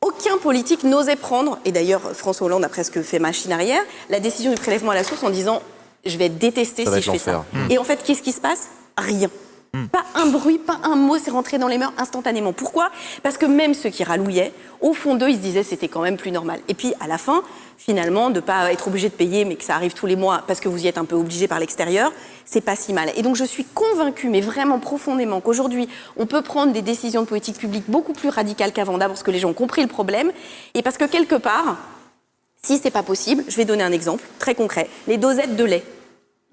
Aucun politique n'osait prendre, et d'ailleurs François Hollande a presque fait machine arrière, la décision du prélèvement à la source en disant « je vais être détesté si je fais ça ». Et en fait, qu'est-ce qui se passe ? Rien. Pas un bruit, pas un mot, c'est rentré dans les mœurs instantanément. Pourquoi ? Parce que même ceux qui rallouillaient, au fond d'eux, ils se disaient que c'était quand même plus normal. Et puis, à la fin, finalement, de ne pas être obligé de payer, mais que ça arrive tous les mois parce que vous y êtes un peu obligé par l'extérieur, c'est pas si mal. Et donc, je suis convaincue, mais vraiment profondément, qu'aujourd'hui, on peut prendre des décisions de politique publique beaucoup plus radicales qu'avant, d'abord parce que les gens ont compris le problème, et parce que quelque part, si c'est pas possible, je vais donner un exemple très concret. Les dosettes de lait.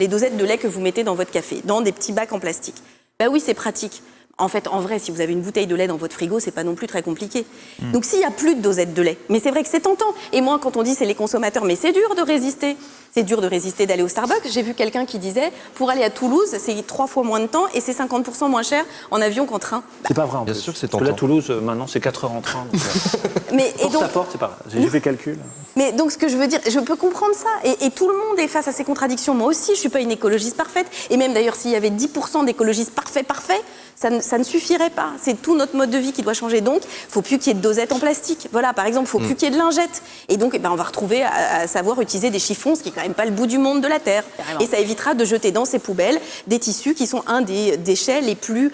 Les dosettes de lait que vous mettez dans votre café, dans des petits bacs en plastique. Ben oui, c'est pratique. En fait, en vrai, si vous avez une bouteille de lait dans votre frigo, c'est pas non plus très compliqué. Donc, s'il y a plus de dosettes de lait, mais c'est vrai que c'est tentant. Et moi, quand on dit c'est les consommateurs, mais c'est dur de résister. C'est dur de résister d'aller au Starbucks. J'ai vu quelqu'un qui disait, pour aller à Toulouse, c'est 3 fois moins de temps et c'est 50% moins cher en avion qu'en train. C'est pas vrai en Bien plus. sûr que c'est tentant. Parce que là, Toulouse, maintenant, c'est 4 heures en train. Donc, porte à porte, c'est pas grave. J'ai fait le calcul. Mais donc, ce que je veux dire, je peux comprendre ça. Et tout le monde est face à ces contradictions. Moi aussi, je suis pas une écologiste parfaite. Et même d'ailleurs, s'il y avait 10% d'écologistes parfaits, ça ne suffirait pas. C'est tout notre mode de vie qui doit changer. Donc, il ne faut plus qu'il y ait de dosettes en plastique. Voilà, par exemple, il ne faut plus qu'il y ait de lingettes. Et donc, on va retrouver à savoir utiliser des chiffons, ce qui n'est quand même pas le bout du monde de la Terre. Carrément. Et ça évitera de jeter dans ces poubelles des tissus qui sont un des déchets les plus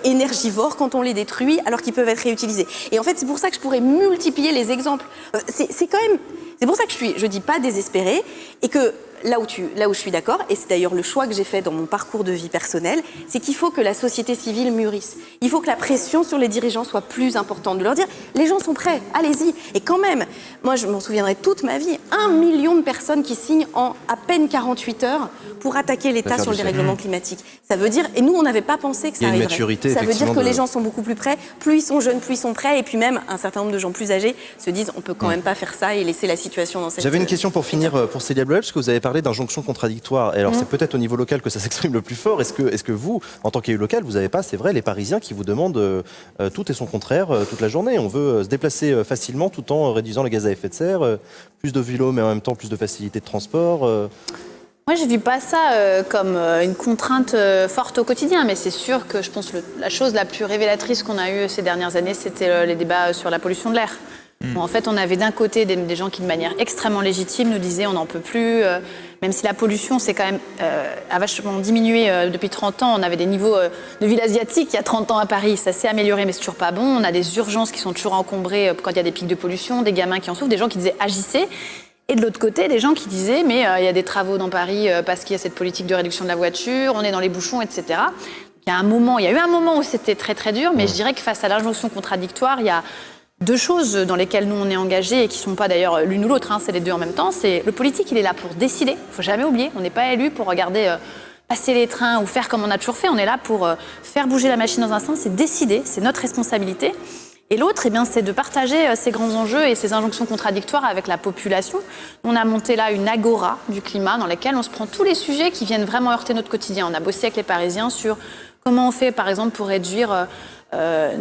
énergivores quand on les détruit, alors qu'ils peuvent être réutilisés. Et en fait, c'est pour ça que je pourrais multiplier les exemples. C'est quand même... C'est pour ça que je dis pas désespérée, et que là où je suis d'accord, et c'est d'ailleurs le choix que j'ai fait dans mon parcours de vie personnelle, c'est qu'il faut que la société civile mûrisse. Il faut que la pression sur les dirigeants soit plus importante, de leur dire les gens sont prêts, allez-y. Et quand même, moi je m'en souviendrai toute ma vie, 1 million de personnes qui signent en à peine 48 heures pour attaquer l'État sur le dérèglement climatique. Ça veut dire, et nous on n'avait pas pensé que ça arriverait. Ça veut dire que les gens sont beaucoup plus prêts, plus ils sont jeunes, plus ils sont prêts, et puis même un certain nombre de gens plus âgés se disent on peut quand même pas faire ça et laisser la situation dans cette... J'avais une question pour finir pour Célia Bleuel, parce que vous avez parlé d'injonctions contradictoires. Et alors c'est peut-être au niveau local que ça s'exprime le plus fort. Est-ce que vous, en tant qu'élu local, vous n'avez pas, c'est vrai, les Parisiens qui vous demandent tout et son contraire toute la journée. On veut se déplacer facilement tout en réduisant les gaz à effet de serre, plus de vélos mais en même temps plus de facilité de transport. Moi, je ne vis pas ça comme une contrainte forte au quotidien, mais c'est sûr que je pense que la chose la plus révélatrice qu'on a eue ces dernières années, c'était les débats sur la pollution de l'air. Bon, en fait, on avait d'un côté des gens qui, de manière extrêmement légitime, nous disaient on n'en peut plus, même si la pollution c'est quand même a vachement diminué depuis 30 ans. On avait des niveaux de ville asiatique il y a 30 ans à Paris, ça s'est amélioré, mais c'est toujours pas bon. On a des urgences qui sont toujours encombrées quand il y a des pics de pollution, des gamins qui en souffrent, des gens qui disaient agissez. Et de l'autre côté, des gens qui disaient mais il y a des travaux dans Paris parce qu'il y a cette politique de réduction de la voiture, on est dans les bouchons, etc. Il y a eu un moment où c'était très très dur, mais je dirais que face à l'injonction contradictoire, il y a 2 choses dans lesquelles nous on est engagés et qui ne sont pas d'ailleurs l'une ou l'autre, c'est les 2 en même temps. C'est le politique, il est là pour décider, il ne faut jamais oublier, on n'est pas élu pour regarder passer les trains ou faire comme on a toujours fait, on est là pour faire bouger la machine dans un sens, c'est décider, c'est notre responsabilité. Et l'autre, c'est de partager ces grands enjeux et ces injonctions contradictoires avec la population. On a monté là une agora du climat dans laquelle on se prend tous les sujets qui viennent vraiment heurter notre quotidien. On a bossé avec les Parisiens sur comment on fait par exemple pour réduire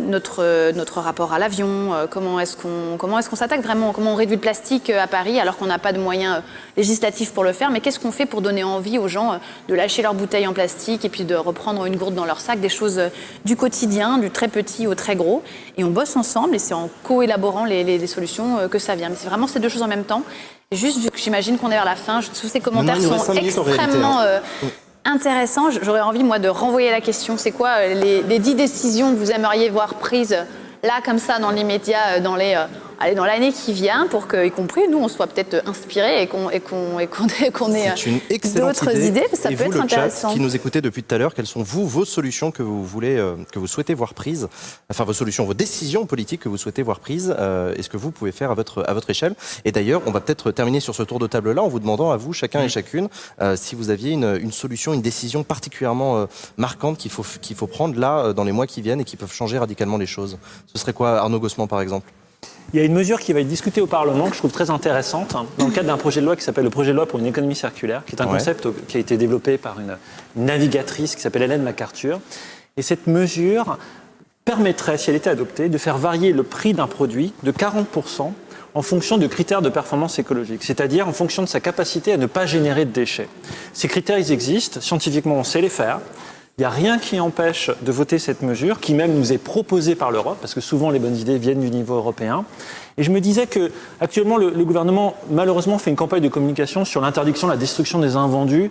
notre rapport à l'avion, comment est-ce qu'on s'attaque vraiment, comment on réduit le plastique à Paris alors qu'on n'a pas de moyens législatifs pour le faire, mais qu'est-ce qu'on fait pour donner envie aux gens de lâcher leurs bouteilles en plastique et puis de reprendre une gourde dans leur sac, des choses du quotidien, du très petit au très gros, et on bosse ensemble et c'est en co-élaborant les solutions que ça vient. Mais c'est vraiment ces 2 choses en même temps. Et juste vu que j'imagine qu'on est vers la fin, tous ces commentaires sont extrêmement... intéressant. J'aurais envie, moi, de renvoyer la question. C'est quoi les 10 décisions que vous aimeriez voir prises là, comme ça, dans l'immédiat, dans les aller dans l'année qui vient pour que, y compris nous, on soit peut-être inspirés et qu'on ait d'autres idées. Ça et peut vous, être le chat, intéressant. qui nous écoutez depuis tout à l'heure, quelles sont vos solutions que vous souhaitez voir prises, enfin vos décisions politiques que vous souhaitez voir prises, et ce que vous pouvez faire à votre échelle. Et d'ailleurs, on va peut-être terminer sur ce tour de table-là en vous demandant à vous, chacun et chacune, si vous aviez une solution, une décision particulièrement marquante qu'il faut prendre là, dans les mois qui viennent et qui peuvent changer radicalement les choses. Ce serait quoi, Arnaud Gossement, par exemple ? Il y a une mesure qui va être discutée au Parlement que je trouve très intéressante dans le cadre d'un projet de loi qui s'appelle le projet de loi pour une économie circulaire, qui est un concept qui a été développé par une navigatrice qui s'appelle Hélène MacArthur. Et cette mesure permettrait, si elle était adoptée, de faire varier le prix d'un produit de 40% en fonction de critères de performance écologique, c'est-à-dire en fonction de sa capacité à ne pas générer de déchets. Ces critères, ils existent, scientifiquement on sait les faire. Il n'y a rien qui empêche de voter cette mesure, qui même nous est proposée par l'Europe, parce que souvent les bonnes idées viennent du niveau européen. Et je me disais que actuellement le gouvernement, malheureusement, fait une campagne de communication sur l'interdiction, la destruction des invendus.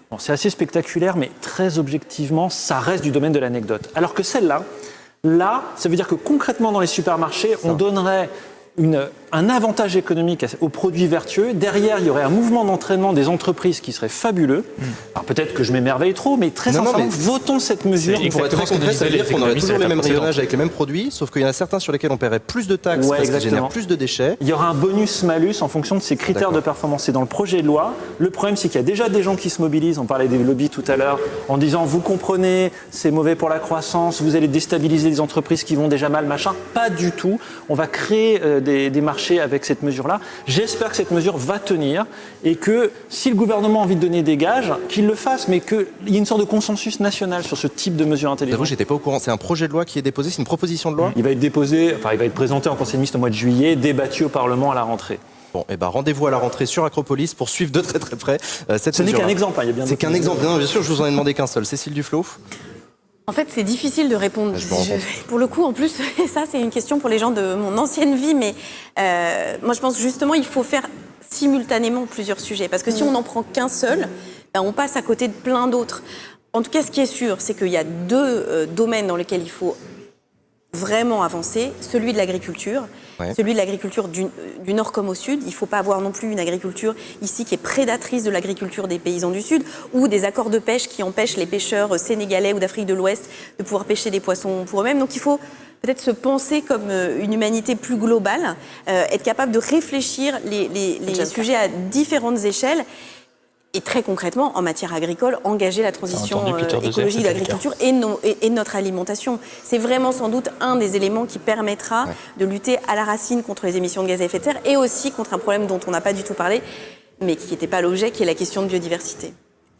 Bon, c'est assez spectaculaire, mais très objectivement, ça reste du domaine de l'anecdote. Alors que celle-là, ça veut dire que concrètement dans les supermarchés, on donnerait un avantage économique aux produits vertueux. Derrière, il y aurait un mouvement d'entraînement des entreprises qui serait fabuleux. Alors peut-être que je m'émerveille trop, mais très sincèrement, votons cette mesure. Pour être très concret, ça veut dire qu'on aurait toujours les mêmes rayonnages avec les mêmes produits, sauf qu'il y en a certains sur lesquels on paierait plus de taxes parce qu'ils génèrent plus de déchets. Il y aura un bonus-malus en fonction de ces critères de performance. C'est dans le projet de loi. Le problème, c'est qu'il y a déjà des gens qui se mobilisent. On parlait des lobbies tout à l'heure, en disant, vous comprenez, c'est mauvais pour la croissance, vous allez déstabiliser les entreprises qui vont déjà mal, machin. Pas du tout. On va créer des marchés avec cette mesure-là. J'espère que cette mesure va tenir et que si le gouvernement a envie de donner des gages, qu'il le fasse, mais qu'il y ait une sorte de consensus national sur ce type de mesure intelligente. J'avoue, j'étais pas au courant. C'est un projet de loi qui est déposé, c'est une proposition de loi ? Il va être présenté en Conseil des ministres au mois de juillet, débattu au Parlement à la rentrée. Bon, et rendez-vous à la rentrée sur Acropolis pour suivre de très très près cette Ce n'est mesure-là. qu'un exemple, il y a bien C'est qu'un exemple. Non, bien sûr, je vous en ai demandé qu'un seul. Cécile Duflot ? En fait, c'est difficile de répondre. Pour le coup, en plus, ça, c'est une question pour les gens de mon ancienne vie. Mais moi, je pense justement, il faut faire simultanément plusieurs sujets. Parce que si on n'en prend qu'un seul, on passe à côté de plein d'autres. En tout cas, ce qui est sûr, c'est qu'il y a deux domaines dans lesquels il faut vraiment avancer. Celui de l'agriculture. Celui de l'agriculture du nord comme au sud. Il ne faut pas avoir non plus une agriculture ici qui est prédatrice de l'agriculture des paysans du sud ou des accords de pêche qui empêchent les pêcheurs sénégalais ou d'Afrique de l'Ouest de pouvoir pêcher des poissons pour eux-mêmes. Donc il faut peut-être se penser comme une humanité plus globale, être capable de réfléchir les sujets à différentes échelles. Et très concrètement, en matière agricole, engager la transition écologique de l'agriculture et notre alimentation. C'est vraiment sans doute un des éléments qui permettra de lutter à la racine contre les émissions de gaz à effet de serre et aussi contre un problème dont on n'a pas du tout parlé, mais qui n'était pas l'objet, qui est la question de biodiversité.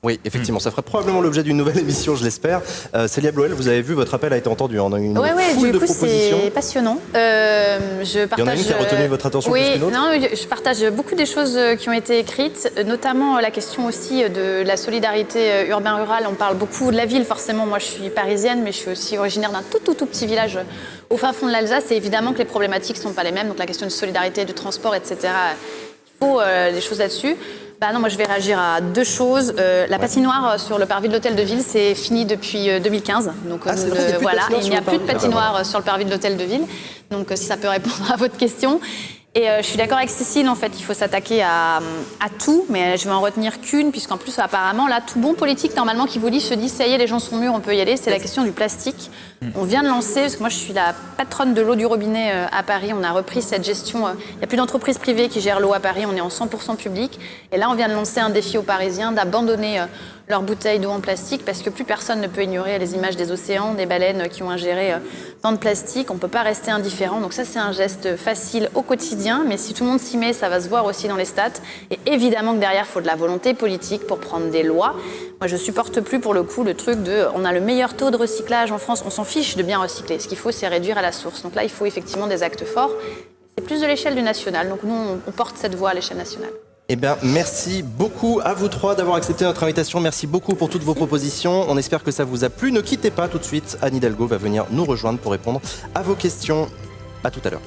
Oui, effectivement, ça fera probablement l'objet d'une nouvelle émission, je l'espère. Célia Bloel, vous avez vu, votre appel a été entendu. On a eu une foule de propositions. C'est passionnant. Il y en a une qui a retenu votre attention plus qu'une autre ? Oui, je partage beaucoup des choses qui ont été écrites, notamment la question aussi de la solidarité urbain-rural. On parle beaucoup de la ville, forcément. Moi, je suis parisienne, mais je suis aussi originaire d'un tout petit village au fin fond de l'Alsace. Et évidemment que les problématiques ne sont pas les mêmes. Donc la question de solidarité, de transport, etc. Il faut des choses là-dessus. Non, moi je vais réagir à deux choses. La patinoire sur le parvis de l'hôtel de ville, c'est fini depuis 2015. Donc il n'y a plus de patinoire sur le parvis de l'hôtel de ville. Donc si ça peut répondre à votre question. Et je suis d'accord avec Cécile, en fait, il faut s'attaquer à tout, mais je vais en retenir qu'une, puisqu'en plus, apparemment, là, tout bon politique, normalement, qui vous lit, se dit, ça y est, les gens sont mûrs, on peut y aller, c'est la question du plastique. On vient de lancer, parce que moi, je suis la patronne de l'eau du robinet à Paris, on a repris cette gestion, il n'y a plus d'entreprises privées qui gèrent l'eau à Paris, on est en 100% public, et là, on vient de lancer un défi aux Parisiens d'abandonner leurs bouteilles d'eau en plastique, parce que plus personne ne peut ignorer les images des océans, des baleines qui ont ingéré tant de plastique, on ne peut pas rester indifférent, donc ça, c'est un geste facile au quotidien, mais si tout le monde s'y met, ça va se voir aussi dans les stats. Et évidemment que derrière, il faut de la volonté politique pour prendre des lois. Moi, je supporte plus pour le coup le truc de on a le meilleur taux de recyclage en France, on s'en fiche de bien recycler. Ce qu'il faut, c'est réduire à la source. Donc là, il faut effectivement des actes forts. C'est plus de l'échelle du national. Donc nous, on porte cette voix à l'échelle nationale. Eh bien, merci beaucoup à vous trois d'avoir accepté notre invitation. Merci beaucoup pour toutes vos propositions. On espère que ça vous a plu. Ne quittez pas tout de suite. Anne Hidalgo va venir nous rejoindre pour répondre à vos questions. À tout à l'heure.